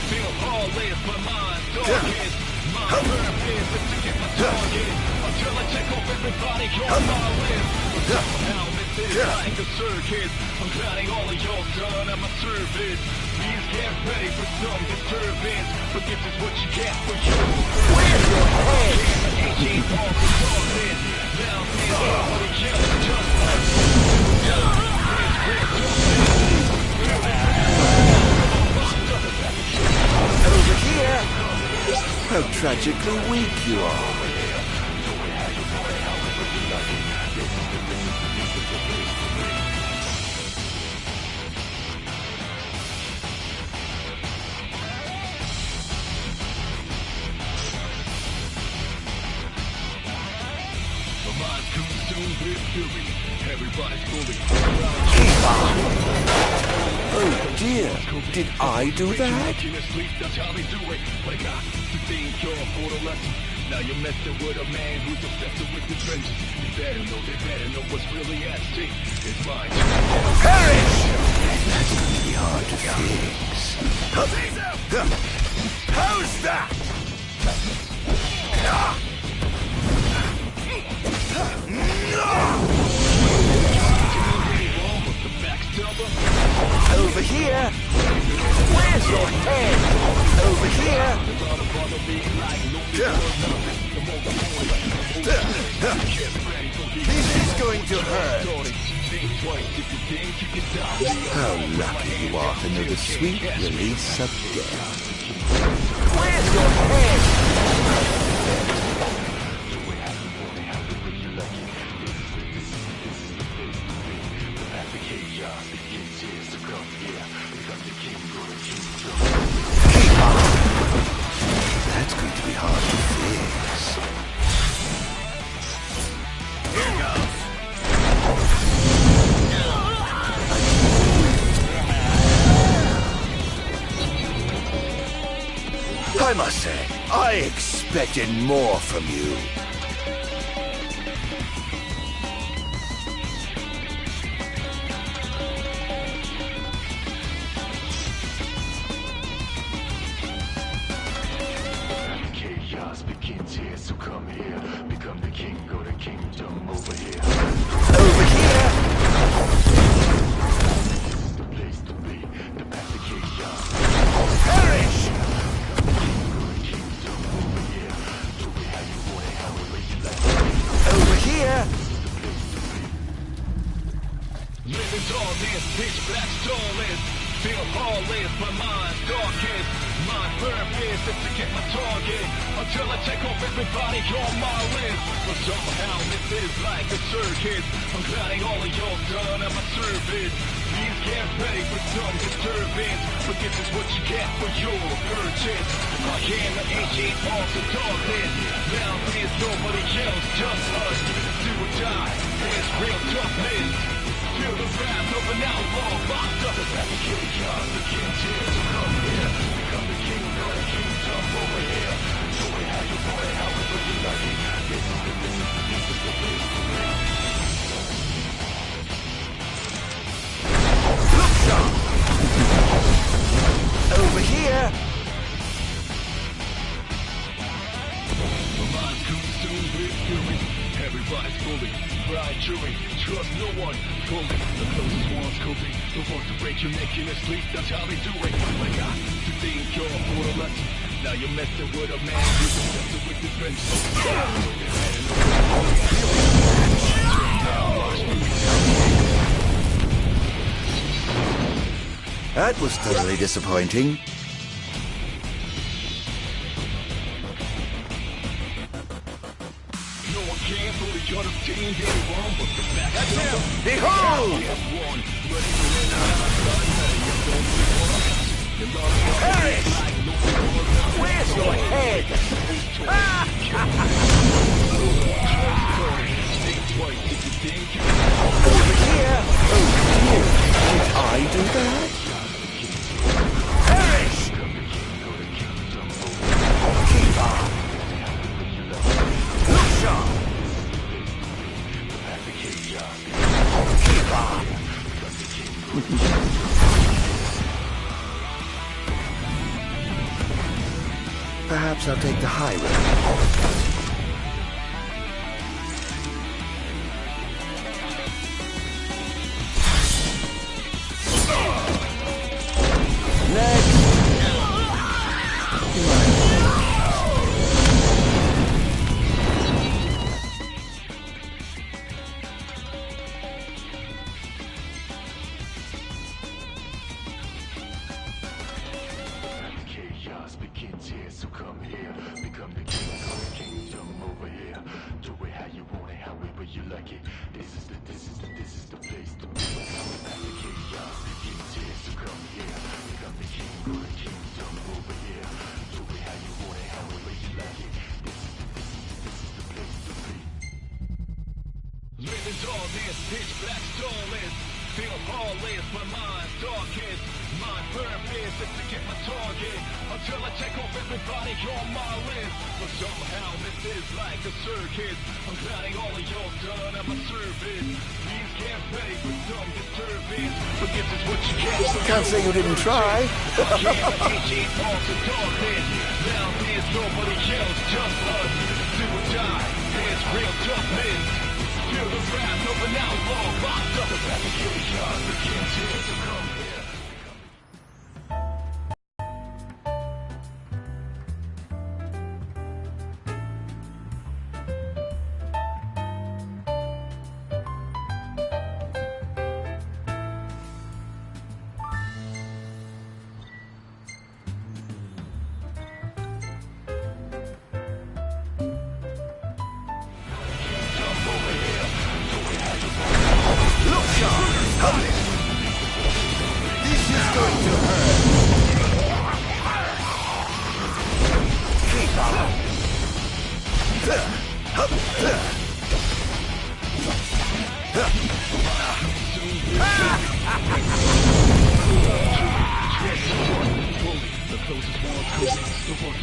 Like a circus, I'm counting all of your done at my service. Please get ready for some disturbance, but this is what you get for you. Where's your head? Over here! How tragically weak you are. Oh dear, did I do that? Now you're messing with a man who's obsessed with the trenches. You better know what's really at stake. It's mine. Perish! That's going to be hard to fix. How's that? Over here. Where's your head? Over here. This is going to hurt. How lucky you are to know the sweet release of death. Where's your head? That's going to be hard to fix. Here goes. I must say, I expected more from you. Chaos begins here, so come here. Become the king, go to kingdom over here. Over here. This is the place to be. The path to chaos. Perish! Over here. Living tall is pitch black stallest. Feel lawless, my mind's darkest. My purpose is to get my target until I take off everybody on my list. But somehow this is like a circus. I'm gliding all of y'all done at my service. These can't pay for some disturbance, but this is what you get for your purchase. I am the ancient arms of darkness. Now there's nobody else, just us. Do or die, there's real toughness. Feel the wrath of an outlaw locked up. The chaos begins here, so come here. Become the king, go to kingdom over here. Do it how you want it, however you like it. This is the place to be. Look, John. Over here. My mind's consumed with fury. Everybody's bullied, blind jury. Trust no one fully. The closest ones could be the ones to break your neck in your sleep. That's how they do it. Like I to think you're for the lucky. Now you're messing with a man who's obsessed with his friends. That was thoroughly disappointing. Behold! Perish! Where's your head? Over here! Oh dear, did I do that? Perish! Keep on! Look sharp! Keep on! Perhaps I'll take the high road. Feel heartless, my mind's darkest. My purpose is to get my target until I check off everybody on my list. But somehow this is like a circus. I'm counting all of y'all done at my service. Please get ready for some disturbance. But this is what you get. Can't say you didn't try. Now there's nobody else, just us. Do or die, there's real toughness. Feel the wrath of an outlaw locked up. About to kill the gods, the king's here to come here.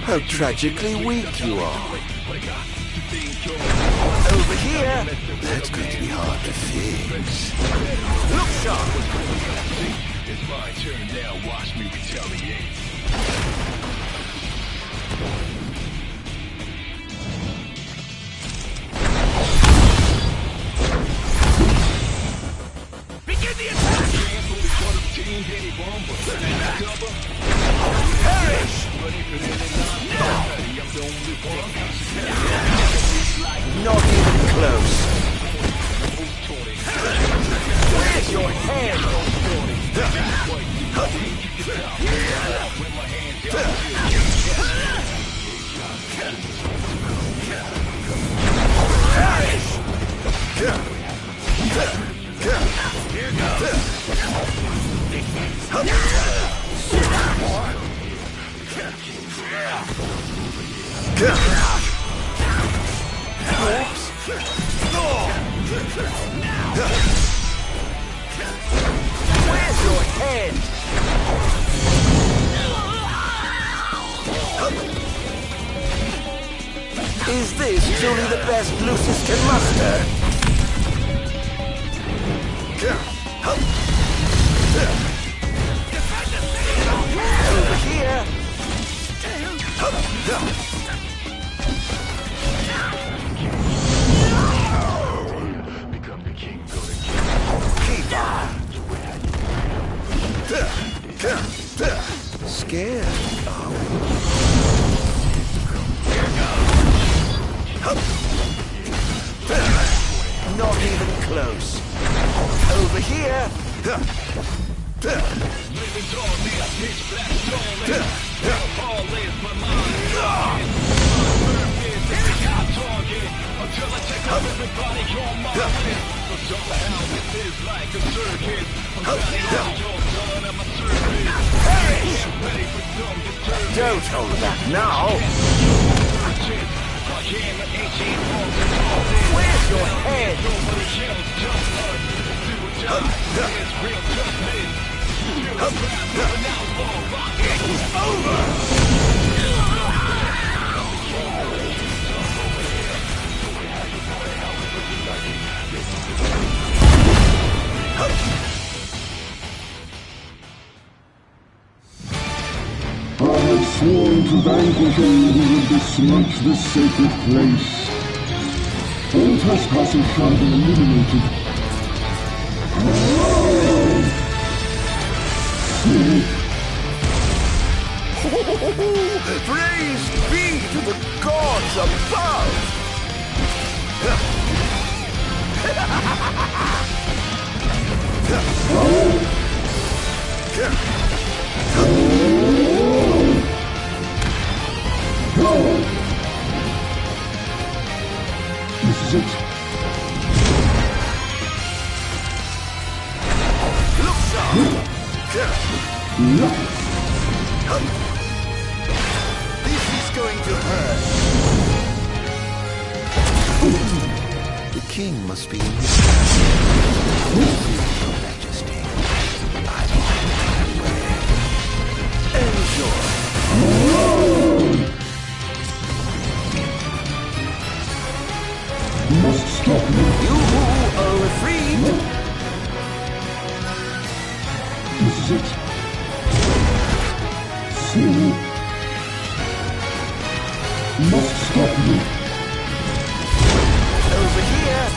How tragically weak you are. Over here! That's going to be hard to fix. Look sharp! It's my turn now, watch me retaliate. Begin the attack! Perish! Not even close. Where's your head? Perish! Here Where's your head? Is this truly the best Lucius can muster? Over here. Become the king, go to Keep on. Scared, are we? Not even close. Over here. Until I check out everybody on my list. But somehow this is like a circus. I'm counting all your done at my service. Perish! Ready for some disturbance. Don't hold back now. Where's your head? Nobody else, just us. Do or die. It's real toughness. Feel the wrath of an outlaw locked up. It's over! I have sworn to vanquish all who will besmirch this sacred place. All trespassers shall be eliminated. Praise be to the gods above! This is it. Look sharp! This is going to hurt. The king must be in his Your Majesty. is it? So... must stop me. Over here!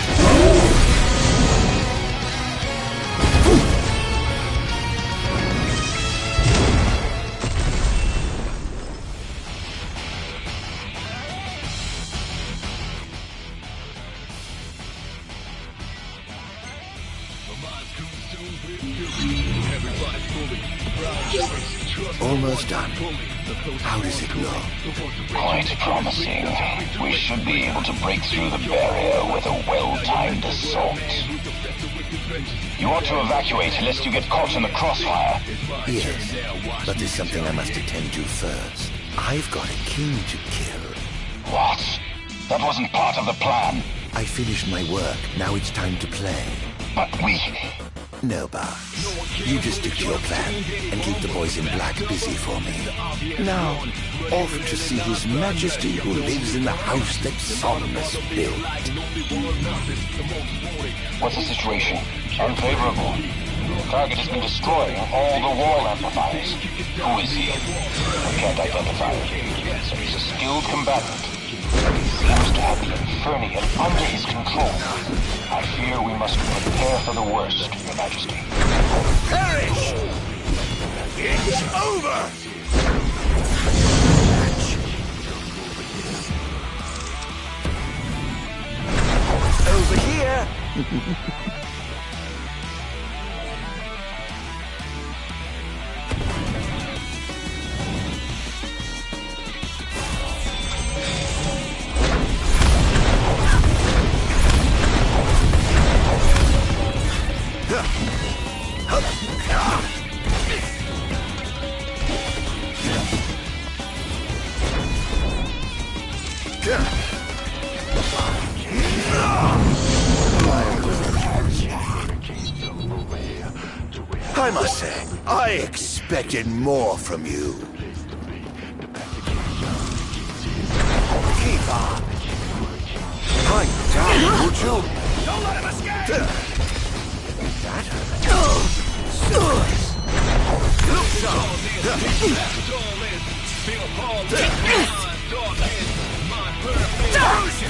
Almost done. How does it look? Quite promising. We should be able to break through the barrier with a well-timed assault. You ought to evacuate lest you get caught in the crossfire. Yes, but there's something I must attend to first. I've got a king to kill. What? That wasn't part of the plan. I finished my work. Now it's time to play. But we... No, boss. You just stick to your plan and keep the boys in black busy for me. Now, off to see His Majesty who lives in the house that Somnus built. What's the situation? Unfavorable. The target has been destroying all the wall amplifiers. Who is he? I can't identify him. He's a skilled combatant. He seems to have the Infernian under his control. I fear we must prepare for the worst, Your Majesty. Perish! It's over! Over here! I must say, I expected more from you. Keep on. Hang down, would you? Don't let him escape!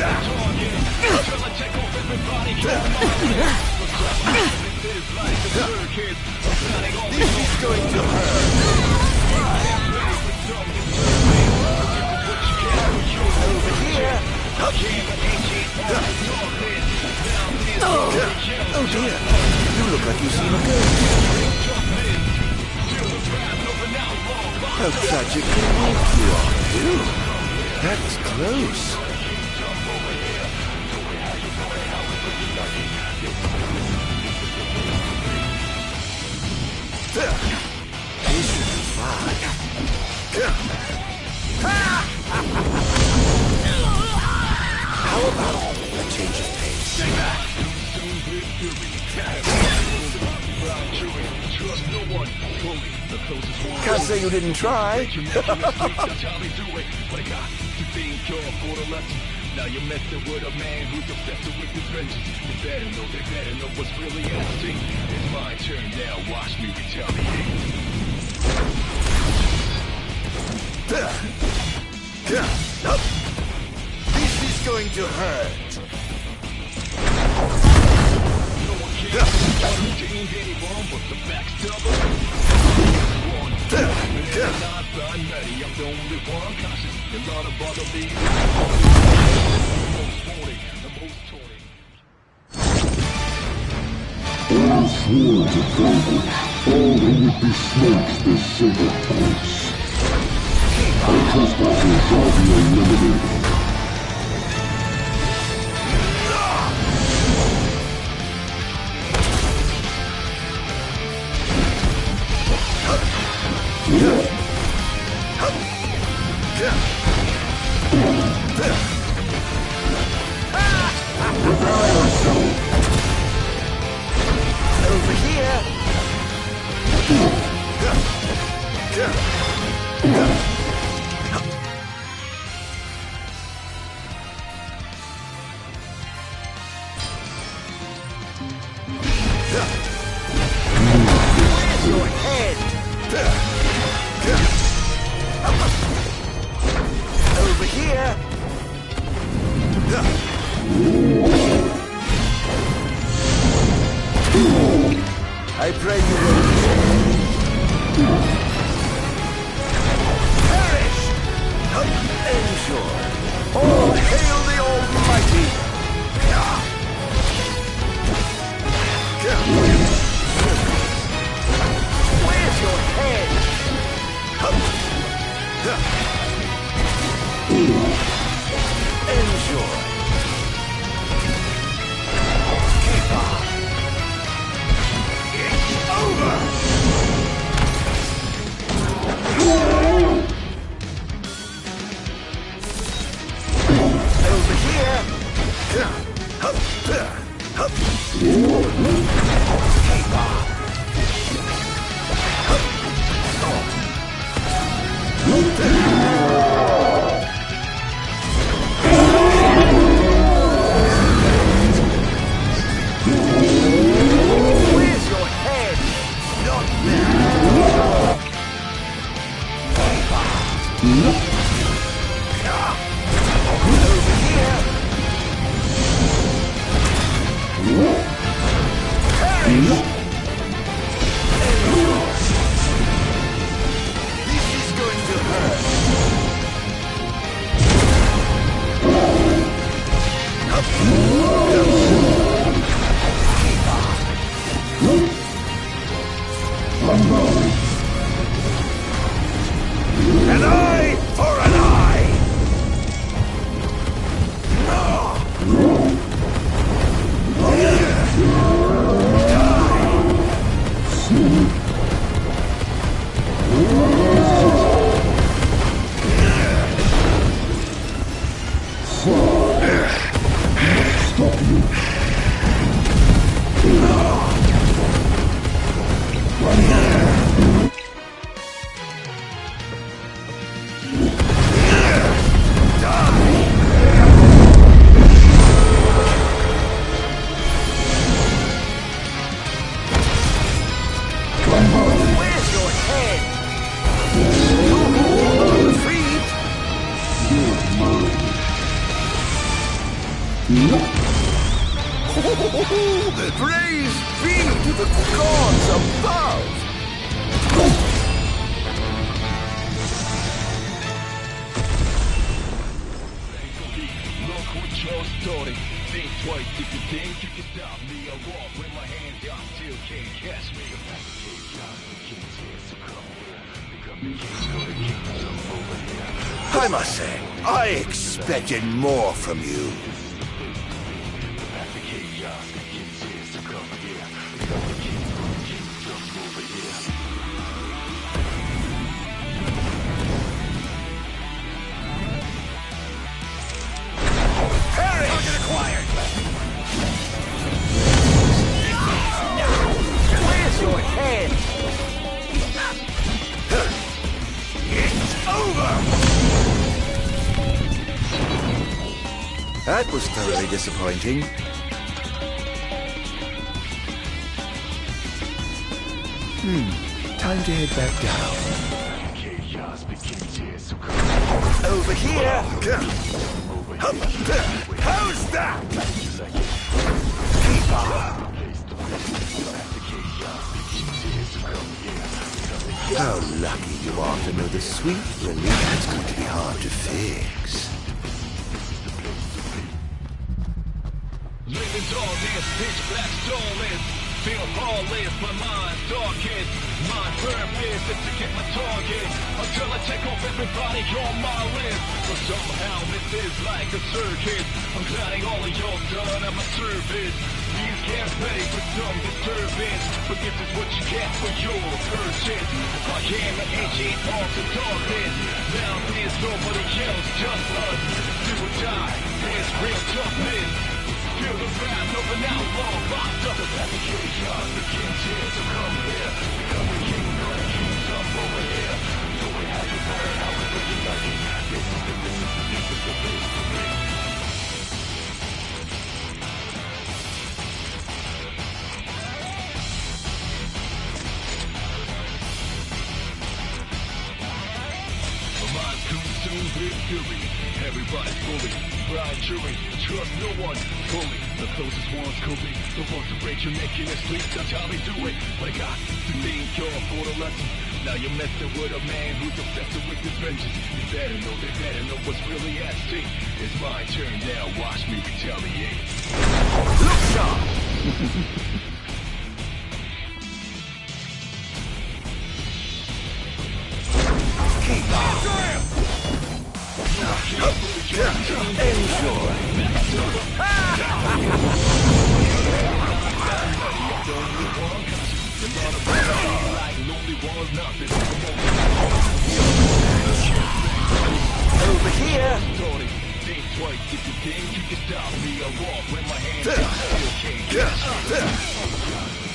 That look This is going to hurt. Over here. Oh dear, you look like you've seen a ghost. How tragically weak you are, too. That was close. This should be fine. How about a change of pace? Can't say you didn't try. Now you're messing with a man who's obsessed with his vengeance. You better know, they better know what's really at stake. It's my turn now, watch me retaliate. This is going to hurt. All swore to vanquish all who would besmirch this sacred place. Our trespassers shall be eliminated. Prepare yourself. Over here. Where's your head? Perish! Enjoy! All hail the Almighty! Where's your head? Enjoy! Keep on! It's over! Over here! Keep on! Where's your head? Not now. Over here. Perish. This is going to hurt. An eye for an eye! Where's your head? Retreat! Praise be to the gods above! Look what your story. Think twice if you think you can stop me. I walk with my hands out, still can't catch me. I must say, I expected more from you. Target acquired! Where's your head? It's over! That was thoroughly disappointing. Time to head back down. Over here! How's that? Keep on! How lucky you are to know the sweet relief that's going to be hard to fix. Living darkness, pitch black stillness. Feel heartless, my mind's darkest. My purpose is to get my target until I take off everybody on my list. But somehow this is like a circus. I'm gliding all of your done at my service. These can't pay for some disturbance, but this is what you get for your purchase. I am an ancient arms of darkness. Now there's nobody else, just us. Do or die, there's real toughness. Feel the wrath of an outlaw locked up. Let the chaos, the king's here, so come here. Become the king, not a kingdom over here. So we have to burn, however you like it. This is the place to be. Mind consumed with fury. Everybody's fully blind jury. Trust no one fully. The closest ones could be the ones to break your neck in their sleep. That's how they do it. But I got to thank y'all for the lesson. Now you're messing with a man who's obsessed with his vengeance. You better know what's really at stake. It's my turn now, watch me retaliate. Look sharp! Over here!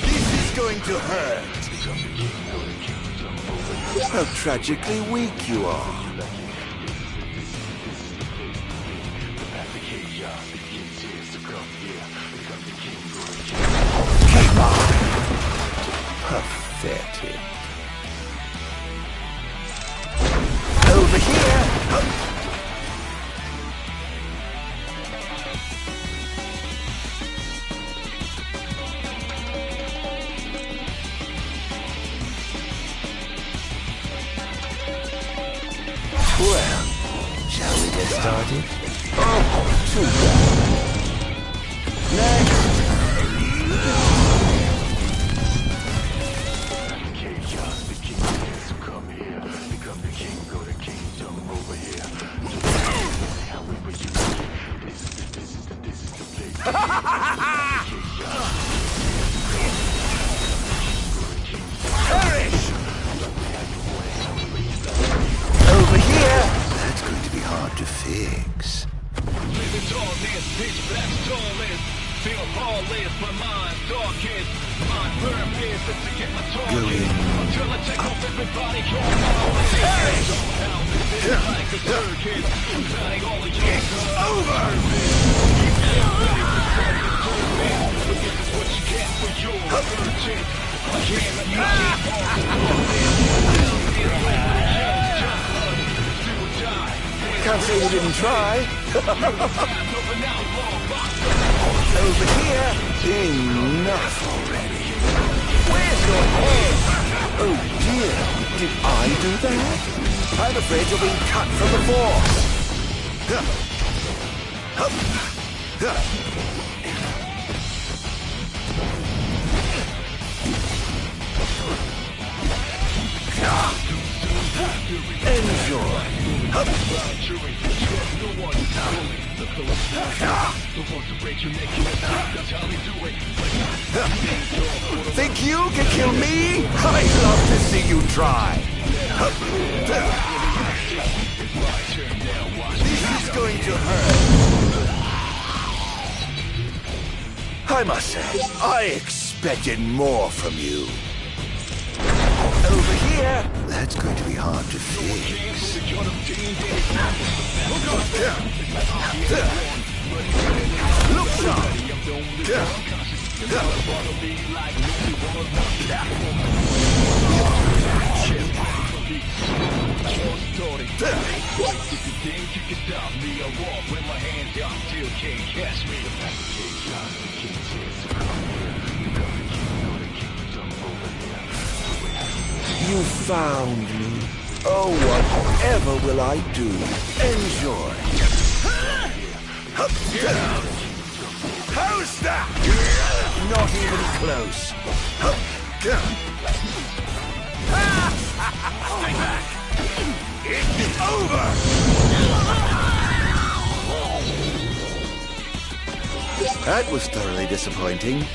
This is going to hurt. How tragically weak you are. Keep on. Pathetic. Over here! Well, shall we get started? Oh, too bad. Next! Chaos, the king has to come here. Become the king, go to kingdom over here. However you like it. This is the place. Perish! Over here! That's going to be hard to fix. Go in. Over! Can't say you didn't try. Over here. Enough already. Where's your head? Oh dear. Did I do that? I'm afraid you're being cut from the force. Enjoy. Think you can kill me? I'd love to see you try. This is going to hurt. I must say, I expected more from you. Over here. That's going to be hard to fix. Look sharp. You found me. Oh, whatever will I do? Enjoy. How's that? Not even close. Stay back. It's over. That was thoroughly disappointing.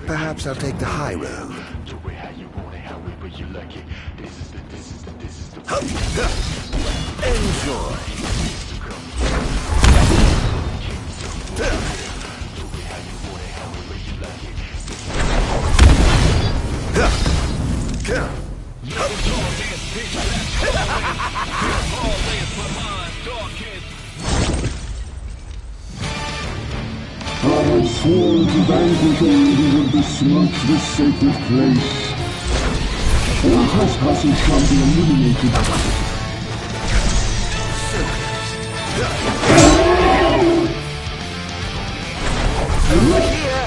Perhaps I'll take the high road. Enjoy. I have sworn to vanquish all who would besmirch this sacred place. All trespassers shall be eliminated. Over here!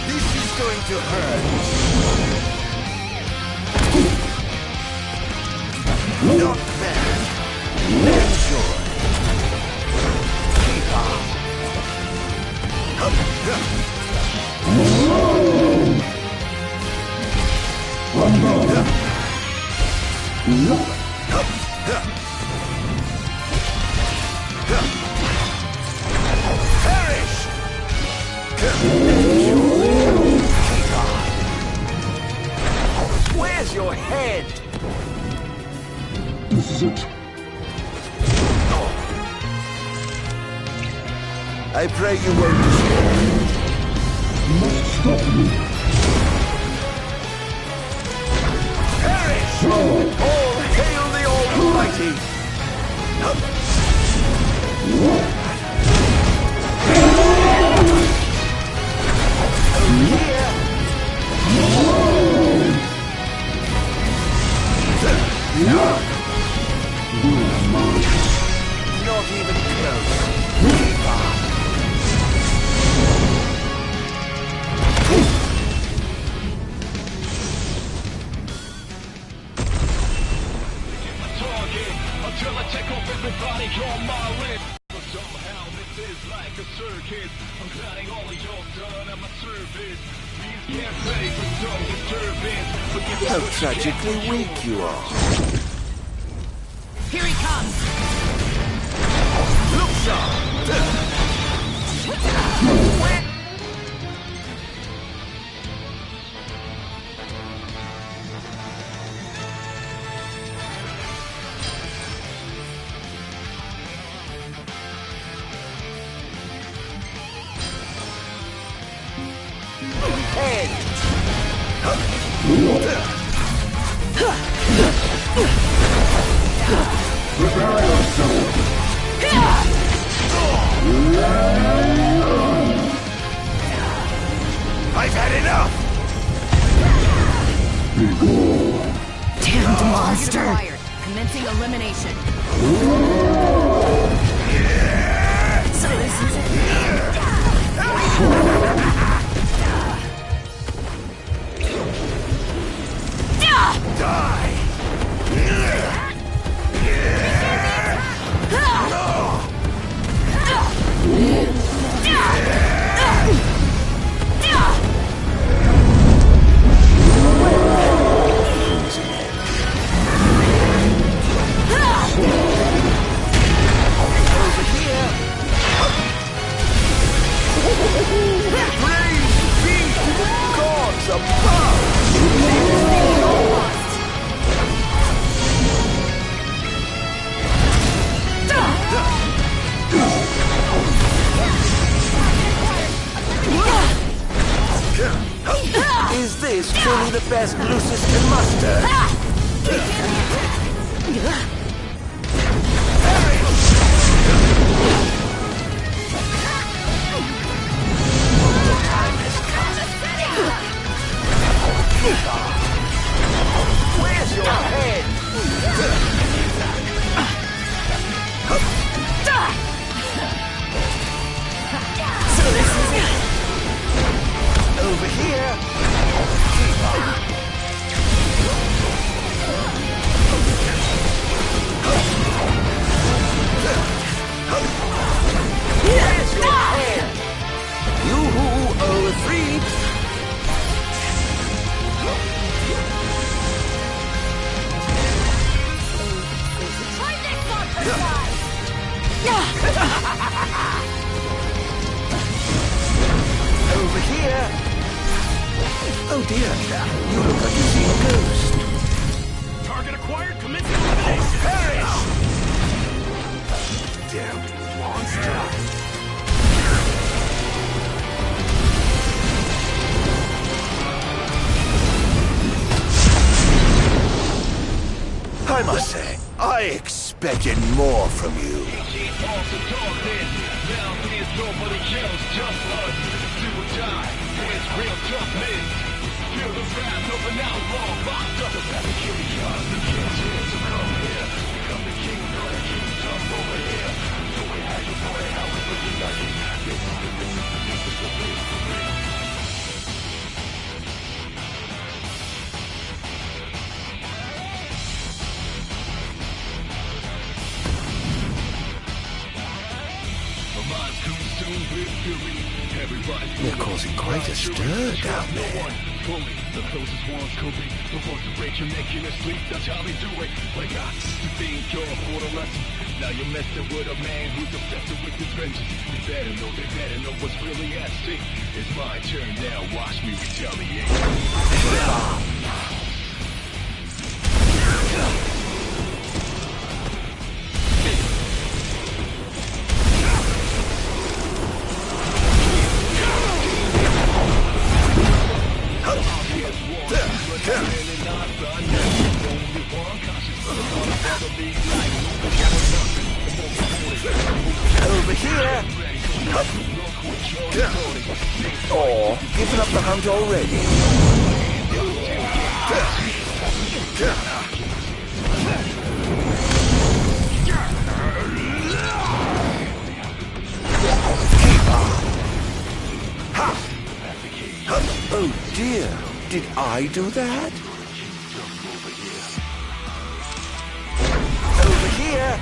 This is going to hurt. Not bad. Enjoy. Keep on. Perish! Where's your head? This is it. I pray you won't destroy. You must stop me. Perish! All hail the Almighty! Not even close. Keep on. Until I take off everybody on my list. But somehow this is like a circus. I'm planning all of your done at my service. Please can't pay for some disturbance. How tragically weak you are. Here he comes! Look sharp! Head! Prepare yourself. I've had enough! Be gone. Damned monster! Commencing elimination. So this is it. Die! Over here! Praise be to the gods above! Is this truly the best Lucis can muster? Where's your head? So this is it. Over here. Keep on. Where's your head? You who owe a freed. Try next on her side! Over here. Oh dear, you look like you've seen a ghost. Target acquired, commencing elimination. Perish! Damn monster. I must say, I expected more from you. Nobody kills, just us. Do or die, it's real toughness. Feel the wrath of an outlaw locked up. The Sacrificial, the king's here to come here. Become the king of the kingdom over here. So we have your boy, how we put you like it. This is the place to be. They're causing quite a stir down there. The closest ones could be the ones that break your neck in your sleep. That's how they do it. Like I think you're for the lesson. Now you're messing with a man who's obsessed with his vengeance. They better know what's really at stake. It's my turn now. Watch me retaliate. Over here! Oh, giving up the hunt already? Oh dear, did I do that? Over here!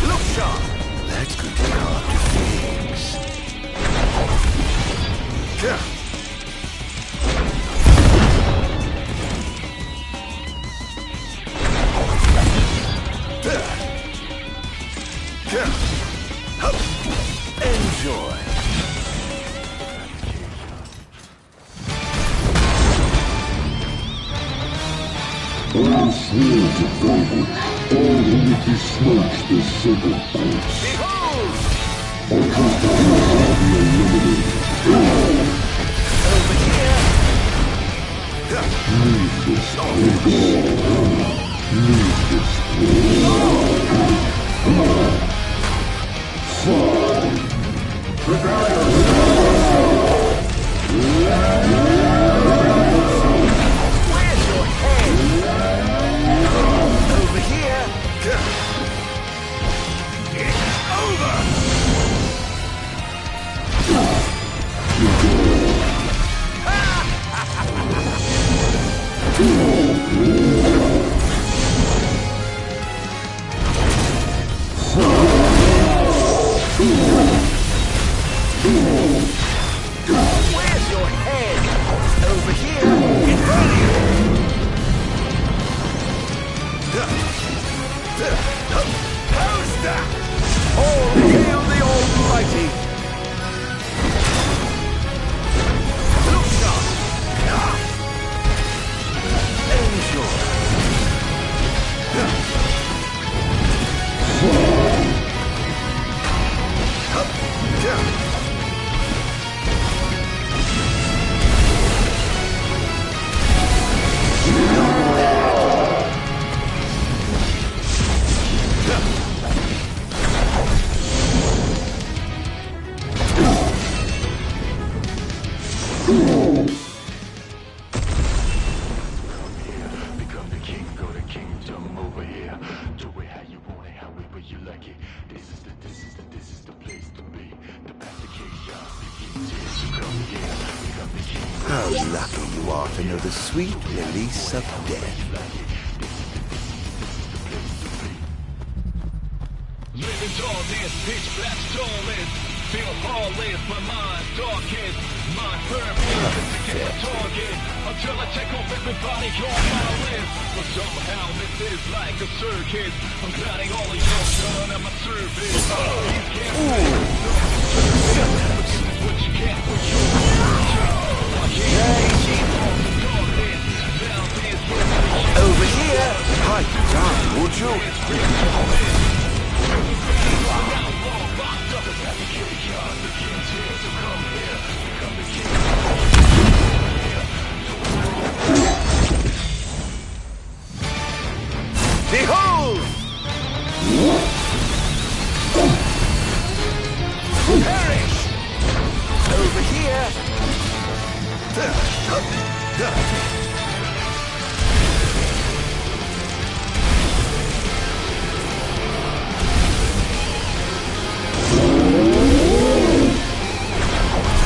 Look sharp! That's going to be hard to fix. Enjoy. I swear to vanquish all who would besmirch the sacred course. I trust the force shall be eliminated. Over here! Needless Fine. Prepare yourself! Where's your head? Over here! It's over! Where's your head? Over here! In front of you! How's that? All hail the Almighty! Look sharp! Become the king of the kingdom over here. Do it how you want it, however you like it. This is the place to be. The path to chaos begins here. So come here, become the king. How lucky you are to know the sweet release of death. Living darkness, pitch black storming. Feel heartless, my mind's darkest. My purpose is to get my target. Until I check off everybody on my list. But somehow this is like a circus. I'm gliding all of your done at my service. These can't win. This is what you get for your Over here! Pipe down, would you? Behold! Perish! Over here!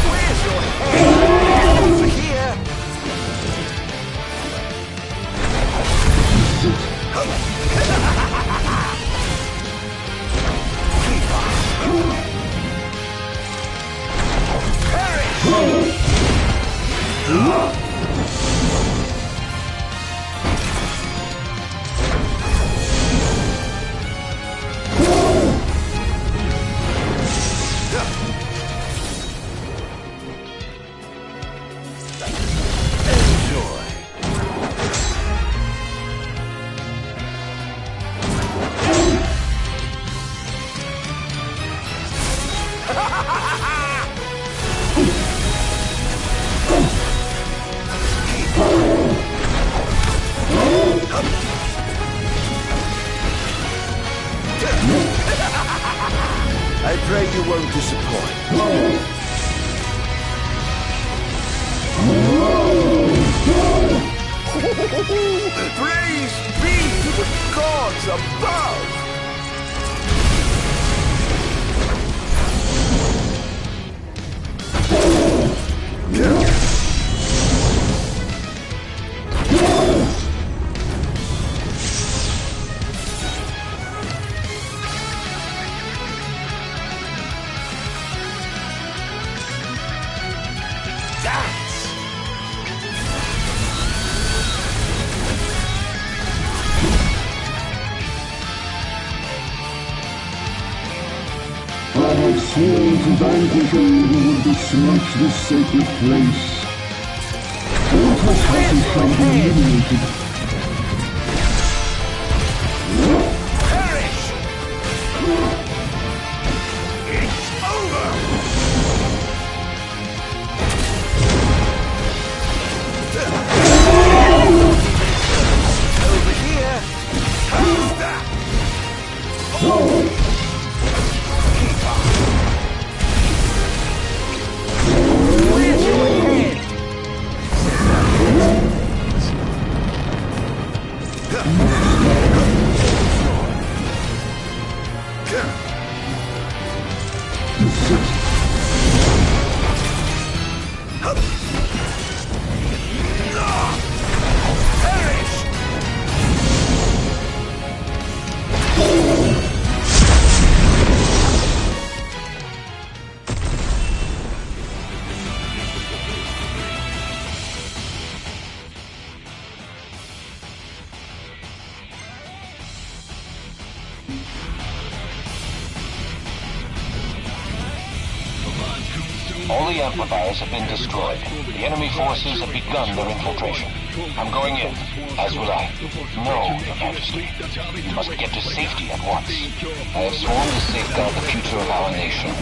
Where's your head? Over here! I pray you won't disappoint. Praise be to the gods above! I have sworn to vanquish all who would besmirch this sacred place. All trespassers shall be eliminated. Perish! It's over! Over here! How's that? Where's your head? All the amplifiers have been destroyed. The enemy forces have begun their infiltration. I'm going in, as will I. No, Your Majesty. You must get to safety at once. I have sworn to safeguard the future of our nation,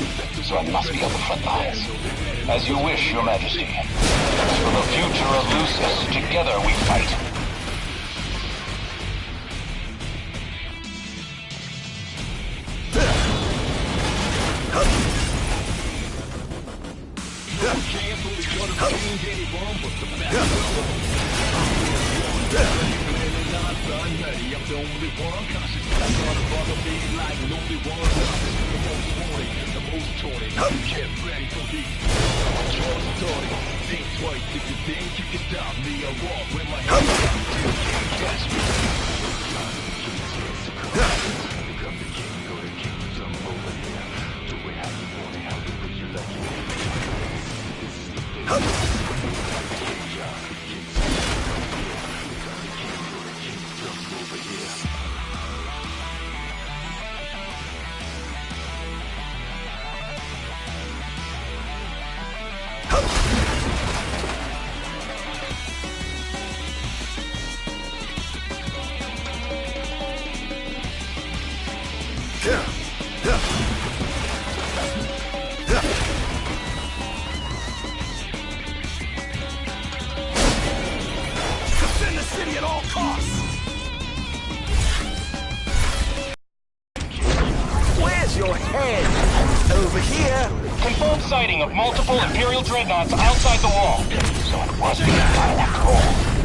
so I must be on the front lines. As you wish, Your Majesty. For the future of Lucis, together we fight. Defend the city at all costs! your head? Over here. Confirmed sighting of multiple Imperial dreadnoughts outside the wall. So it wasn't fire after all.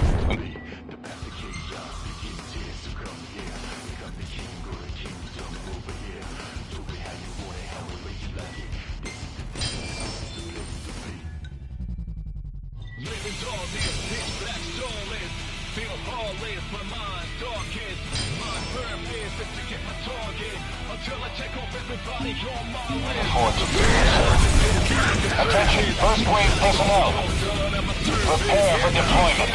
Attention, first wave personnel. Prepare for deployment.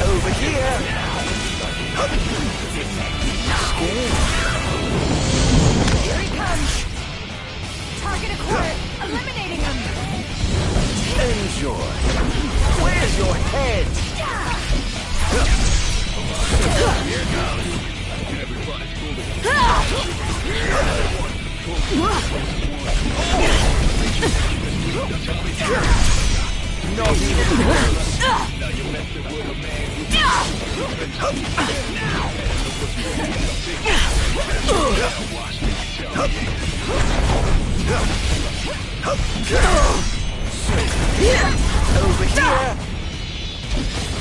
Over here. Here he comes! Target acquired! Eliminating him! Enjoy. Where's your head? Here goes. Everybody's moving. Not even close. Now you're messing with a man who Over here.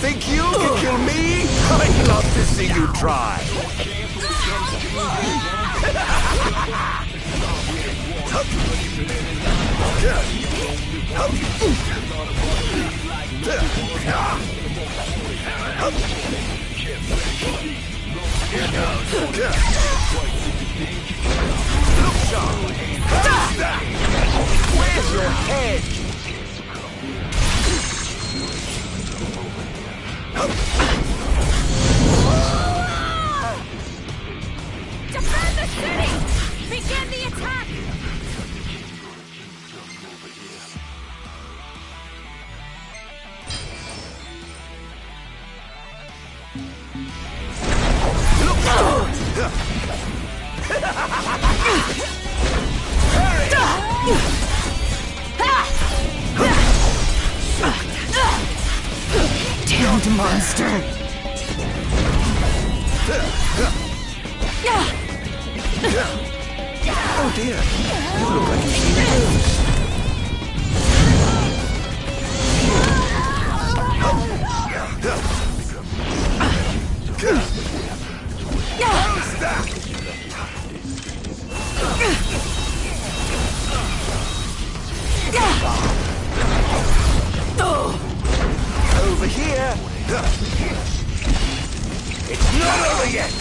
Think you can kill me? I'd love to see you try. Where's your head? Defend the city! Begin the attack! Damned monster! Oh dear, you look like you've seen a ghost. Over here. It's not over yet.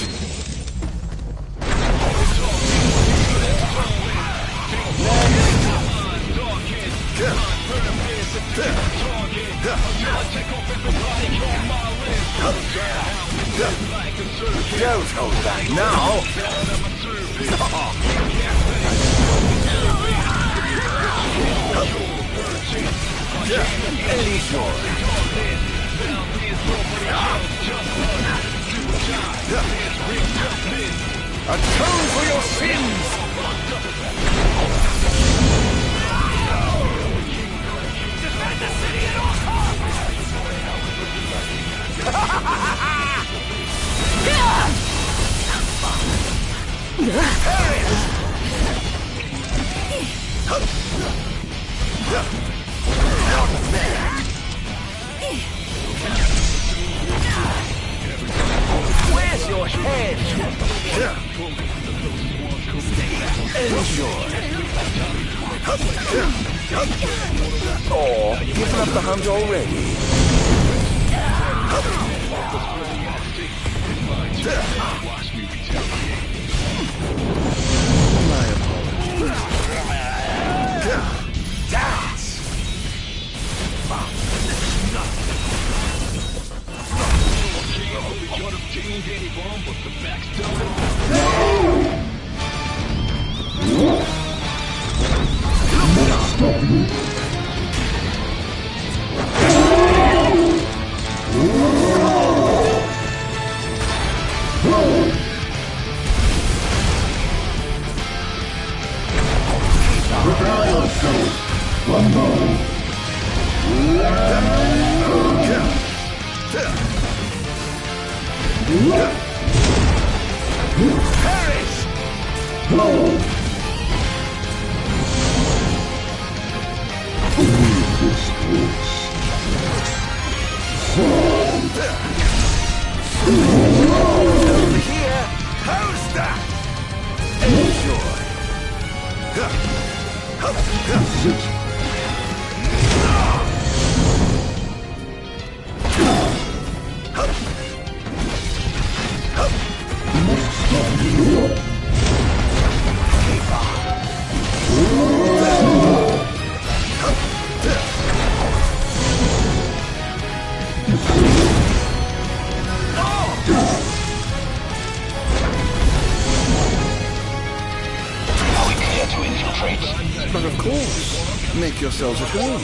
Don't hold back now. Elishor. Atone for your sins! Defend the city at all Where's your head? Enjoy. Oh, giving up the hunt already. My apologies. Dance! Perish! Over here! How's that? Enjoy! But of course, make yourselves at home.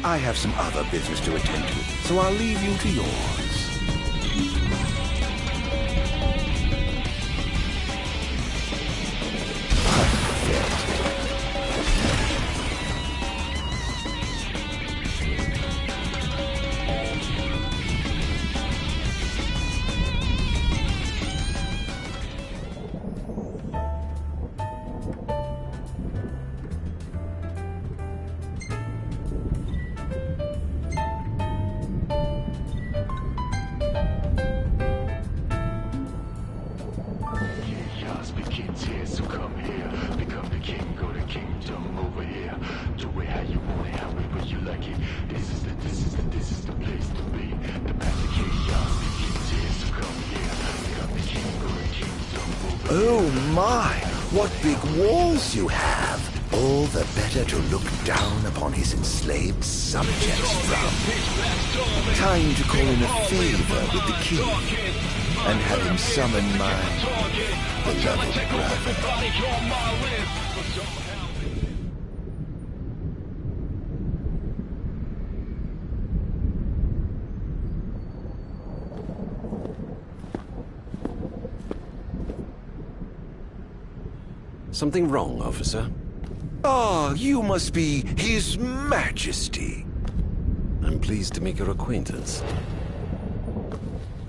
I have some other business to attend to, so I'll leave you to yours. Oh my, what big walls you have! All the better to look down upon his enslaved subjects from. Time to call in a favor with the king, and have him summon my beloved brother. Something wrong, officer? Ah, you must be His Majesty. I'm pleased to make your acquaintance.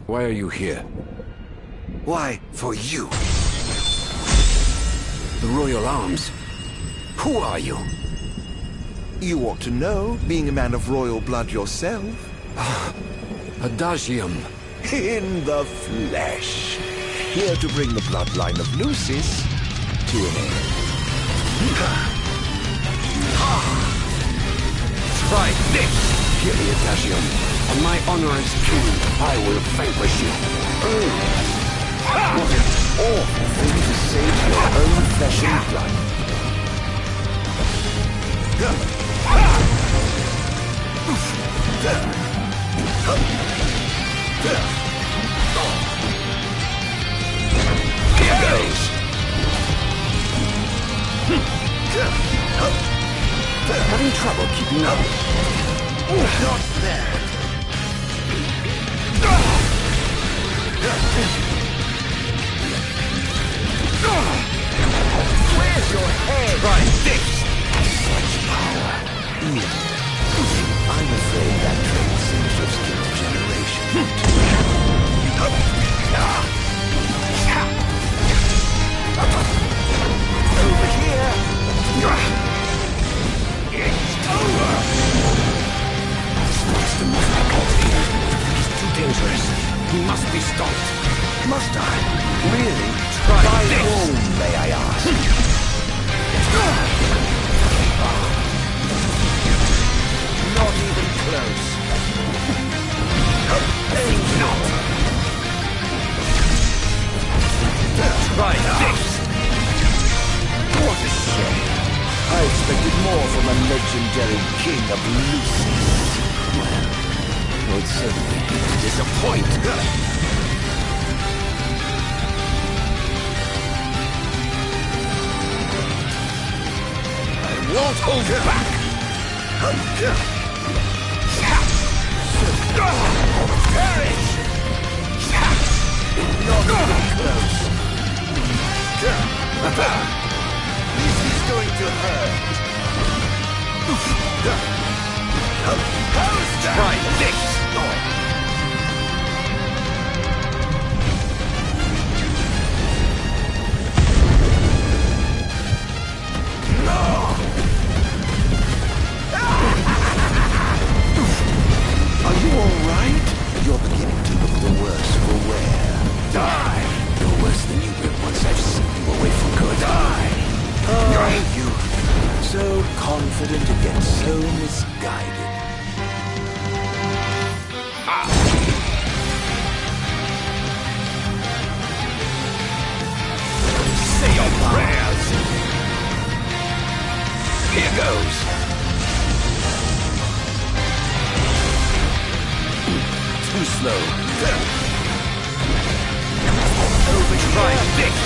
Why are you here? Why, for you. The Royal Arms? Who are you? You ought to know, being a man of royal blood yourself. Adagium. In the flesh. Here to bring the bloodline of Lucis to an end. Try this! Hear me, Adagium. On my honor as king, I will vanquish you. What an awful thing to say to your own flesh and blood. Here goes! Having trouble keeping up? Not there! Where's your head? Try this! Such power. I'm afraid that trait seems to have skipped a generation. Over here! It's over! This monster must be caught here. He's too dangerous. He must be stopped. Must I? Really? Try By this! all from a legendary king of Lucis. Well, you'll certainly disappoint. I won't hold back. Perish! Not even close. This is going to hurt. Try this! Are you alright? You're beginning to look the worse for wear. Die! You're worse than you've been once I've seen you away from good. Die! Oh, you so confident and yet so misguided. Say your prayers! Here goes! Too slow. Try this!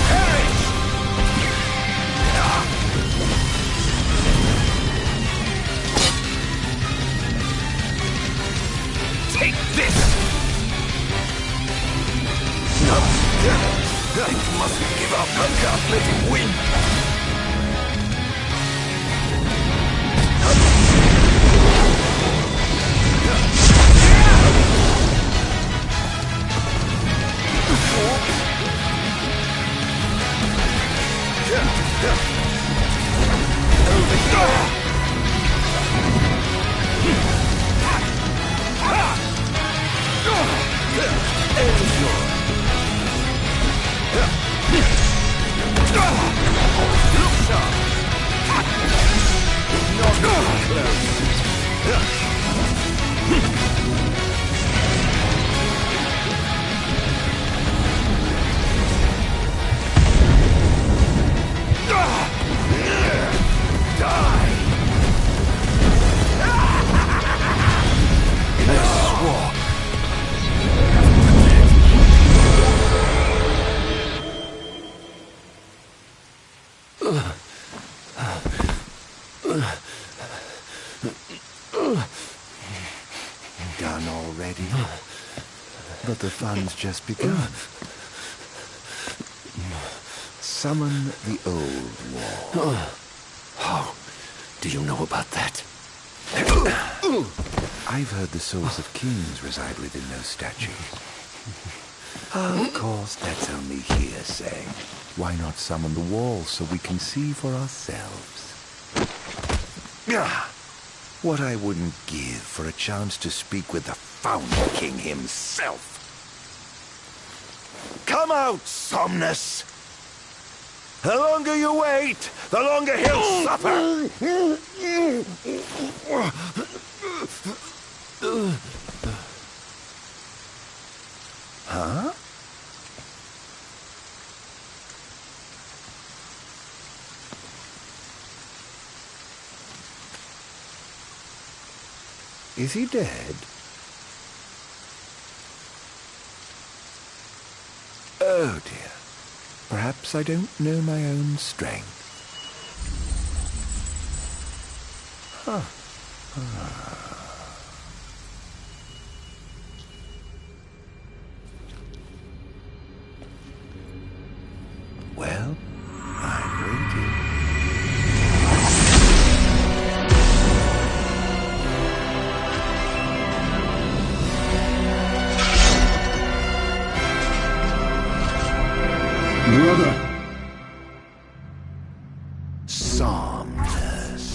Perish! Take this! I mustn't give up. I can't let him win. Done already? But the fun's just begun. Summon the old wall. How do you know about that? I've heard the souls of kings reside within those statues. Of course, that's only hearsay. Why not summon the wall so we can see for ourselves? What I wouldn't give for a chance to speak with the Founder King himself. Come out, Somnus! The longer you wait, the longer he'll suffer! Huh? Is he dead? Oh dear. Perhaps I don't know my own strength. Huh. Well, I'm waiting. Brother. Somnus.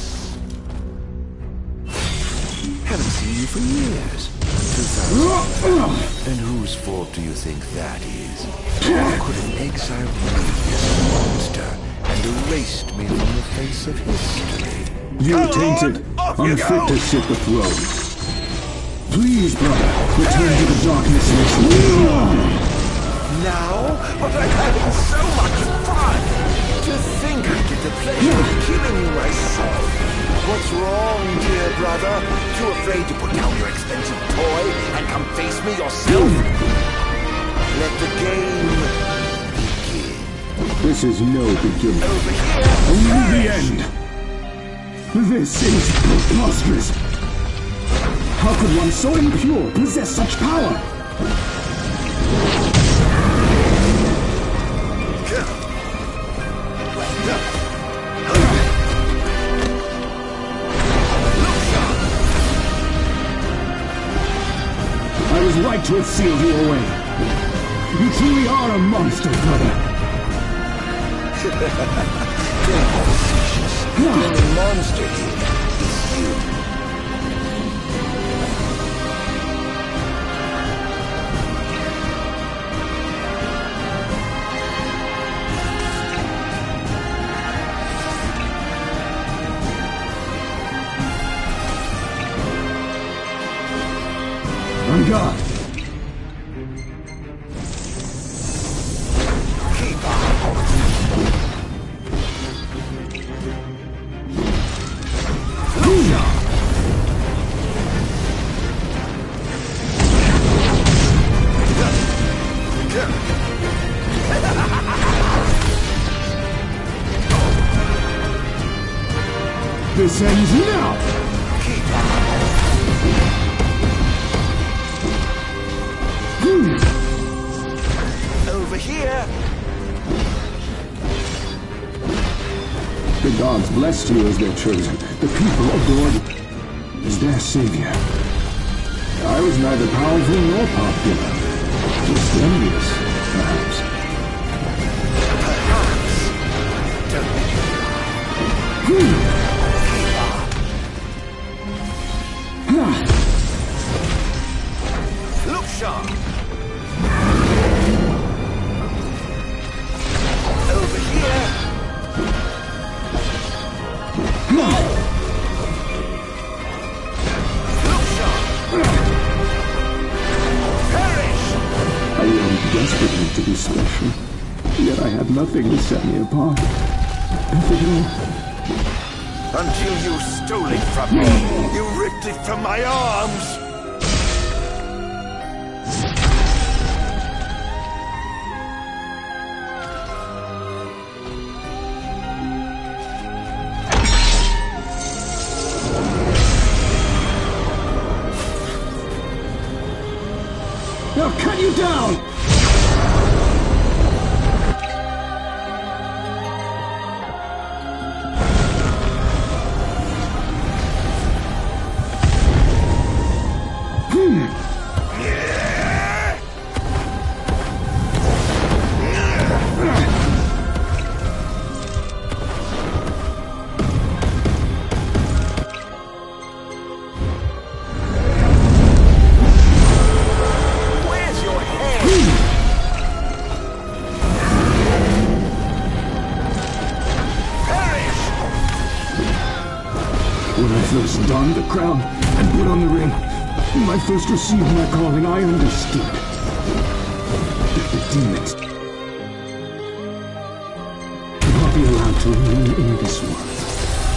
Haven't seen you for years. 2000. And whose fault do you think that is? Could have exiled me as a monster and erased me from the face of history. You're tainted, unfit to sit the throne. Please, brother, Return to the darkness next week. Now? But I'm having so much fun! To think I get the pleasure of killing you myself! What's wrong, dear brother? Too afraid to put down your expensive toy and come face me yourself? Let the game begin. This is no beginning. Over here! Only the end! This is preposterous! How could one so impure possess such power? I was right to have sealed you away. You truly are a monster, brother. The only monster here is you. On guard. Keep on. This ends now! Keep on. Over here! The gods blessed you as their chosen. The people adored you as their savior. I was neither powerful nor popular. Just envious, perhaps. Look sharp! Over here! Look sharp! Perish! I yearned desperately to be special, yet I had nothing to set me apart. Until you stole it from me! You ripped it from my arms! I'll cut you down! When I first donned the crown and put on the ring, when I first received my calling, I understood that the demons could not be allowed to remain in this world.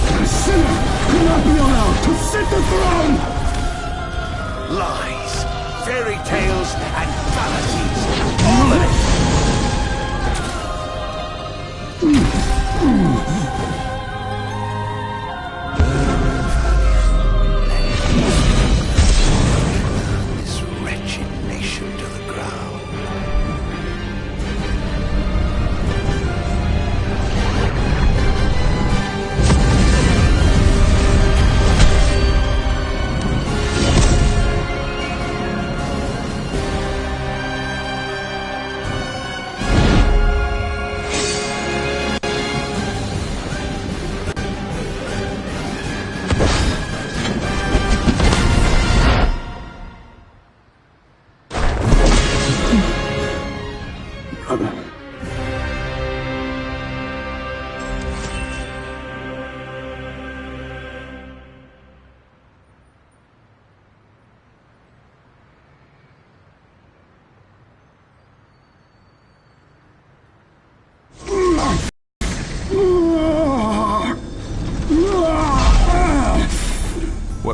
That a sinner could not be allowed to sit the throne! Lies, fairy tales, and fallacies. All of it! This wretched nation to the ground.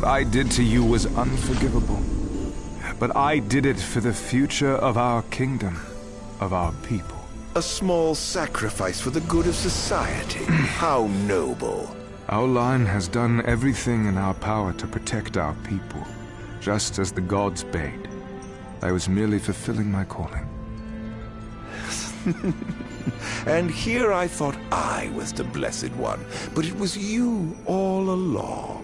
What I did to you was unforgivable. But I did it for the future of our kingdom, of our people. A small sacrifice for the good of society. How noble. Our line has done everything in our power to protect our people, just as the gods bade. I was merely fulfilling my calling. And here I thought I was the Blessed One, but it was you all along.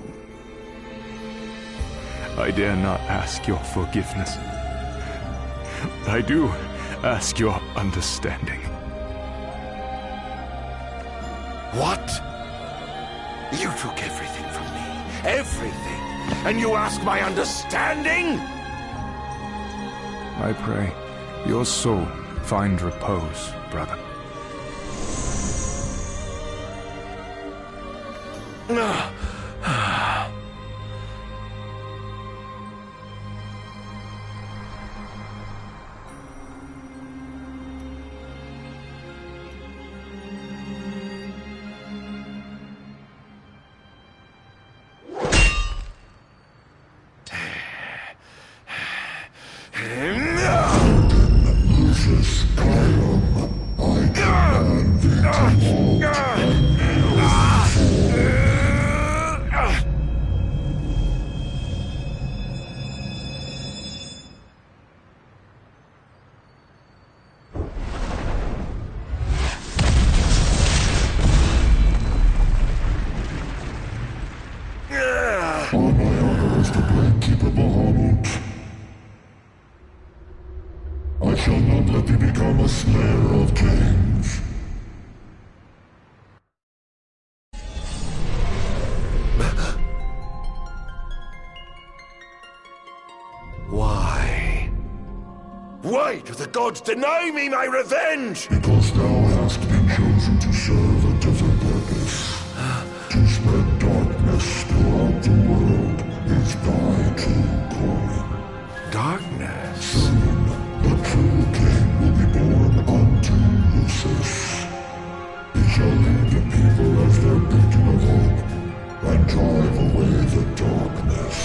I dare not ask your forgiveness. I do ask your understanding. What? You took everything from me. Everything. And you ask my understanding? I pray your soul find repose, brother. I shall not let thee become a slayer of kings. Why? Why do the gods deny me my revenge? Because thou hast been chosen to serve a different purpose. To spread darkness throughout the world is thy true calling. Darkness? Soon, the true king will be born unto Lucis. He shall lead the people as their beacon of hope, and drive away the darkness.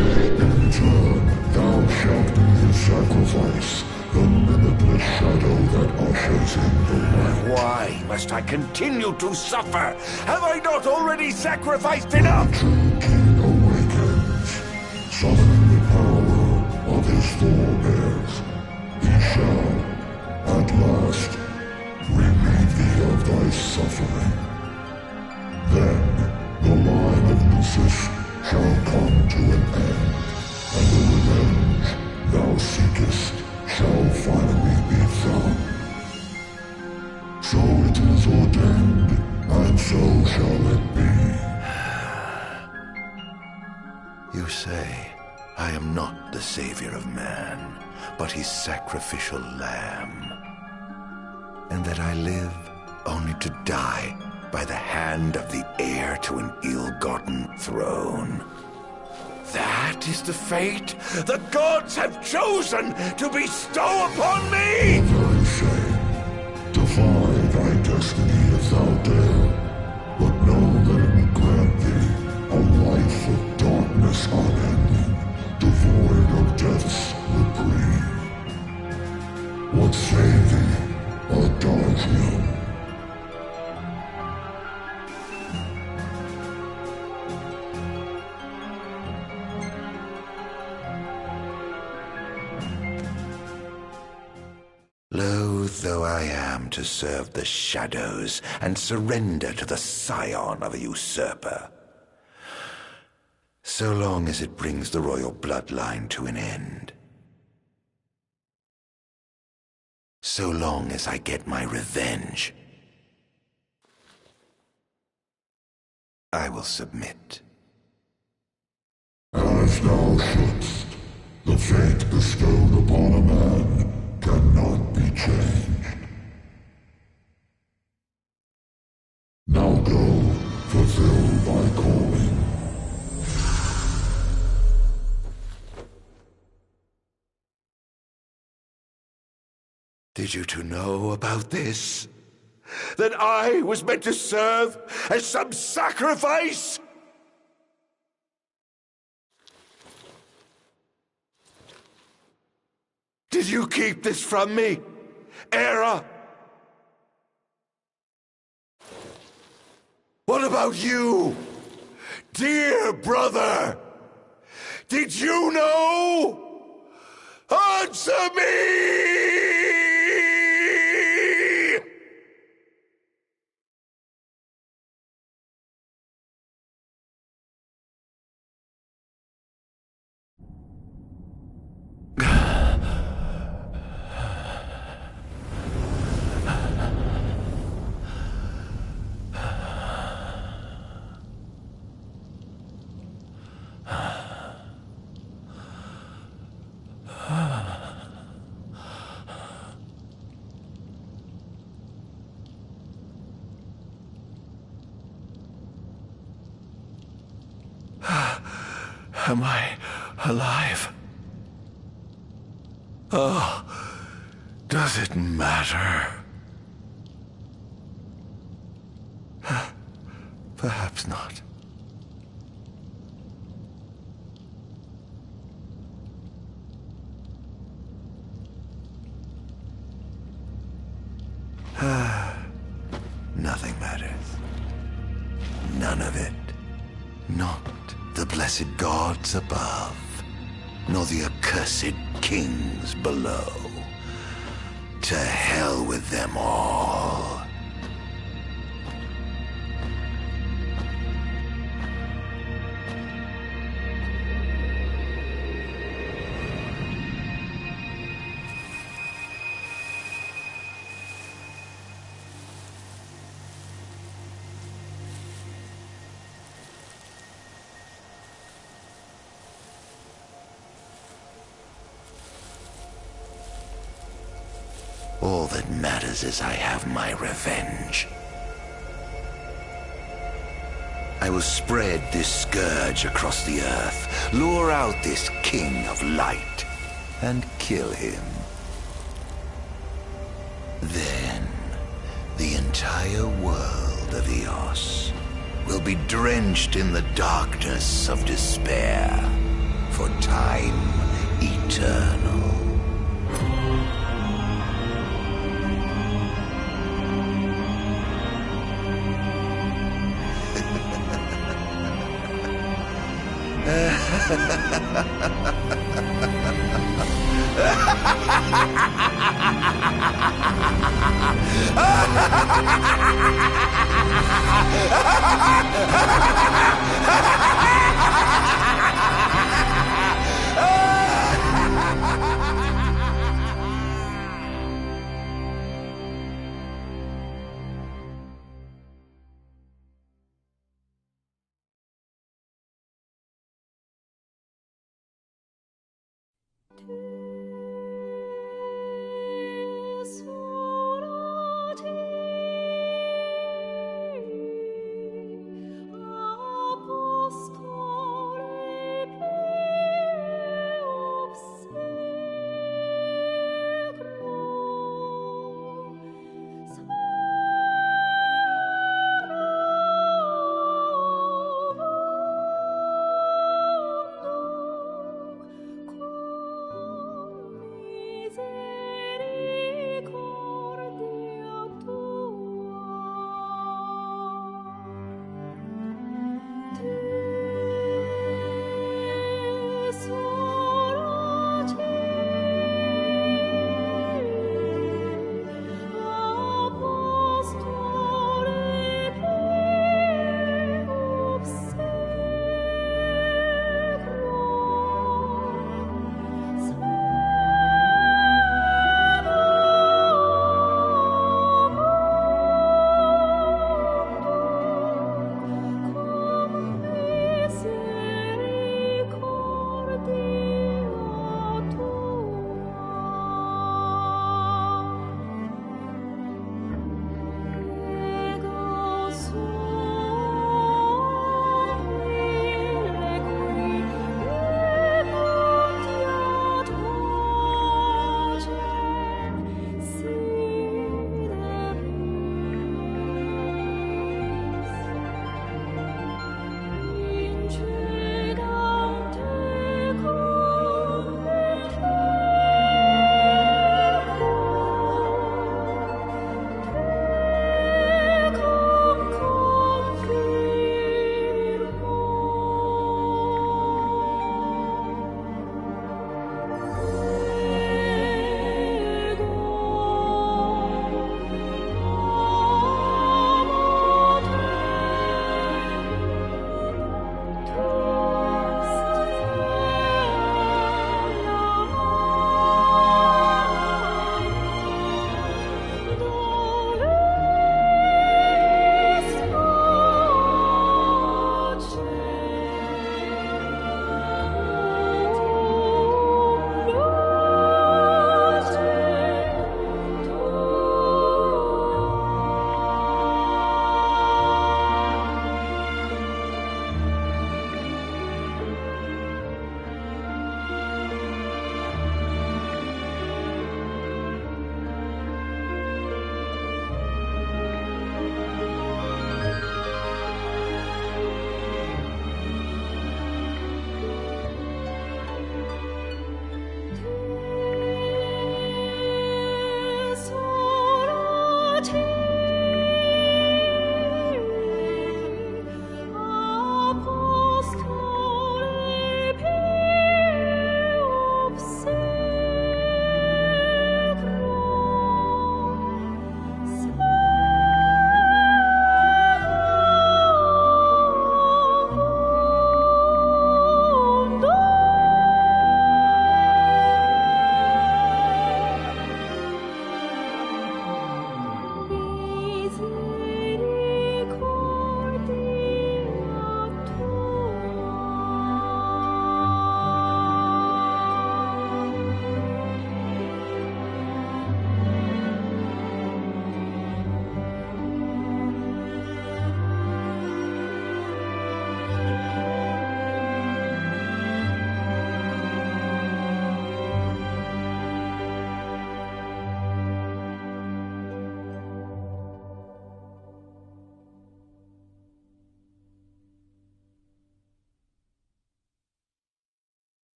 In turn, thou shalt be his sacrifice, the limitless shadow that ushers in the light. Why must I continue to suffer? Have I not already sacrificed enough? The true king awakens, summoning the power of his forebears. He shall, at last, relieve thee of thy suffering. Then, the line of Lucis shall come to an end, and the revenge thou seekest shall finally be found. So it is ordained, and so shall it be. You say I am not the savior of man, but his sacrificial lamb, and that I live only to die by the hand of the heir to an ill-gotten throne. That is the fate the gods have chosen to bestow upon me! The very same. Defy thy destiny if thou dare, but know that it will grant thee a life of darkness unending, devoid of death's reprieve. What say thee, Ardyn? Loath though I am to serve the shadows and surrender to the scion of a usurper, so long as it brings the royal bloodline to an end. So long as I get my revenge, I will submit. As thou shouldst, the fate bestowed upon a man cannot be changed. Now go, fulfill thy calling. Did you two know about this? That I was meant to serve as some sacrifice? did you keep this from me? Era? What about you? Dear brother? Did you know? Answer me! Am I alive? Oh, does it matter? Perhaps not. Nothing matters. None of it. Not the blessed gods above, nor the accursed kings below. To hell with them all. All that matters is I have my revenge. I will spread this scourge across the earth, lure out this king of light, and kill him. Then, the entire world of Eos will be drenched in the darkness of despair for time eternal.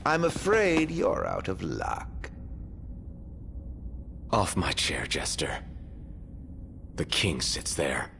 I'm afraid you're out of luck. Off my chair, Jester. The king sits there.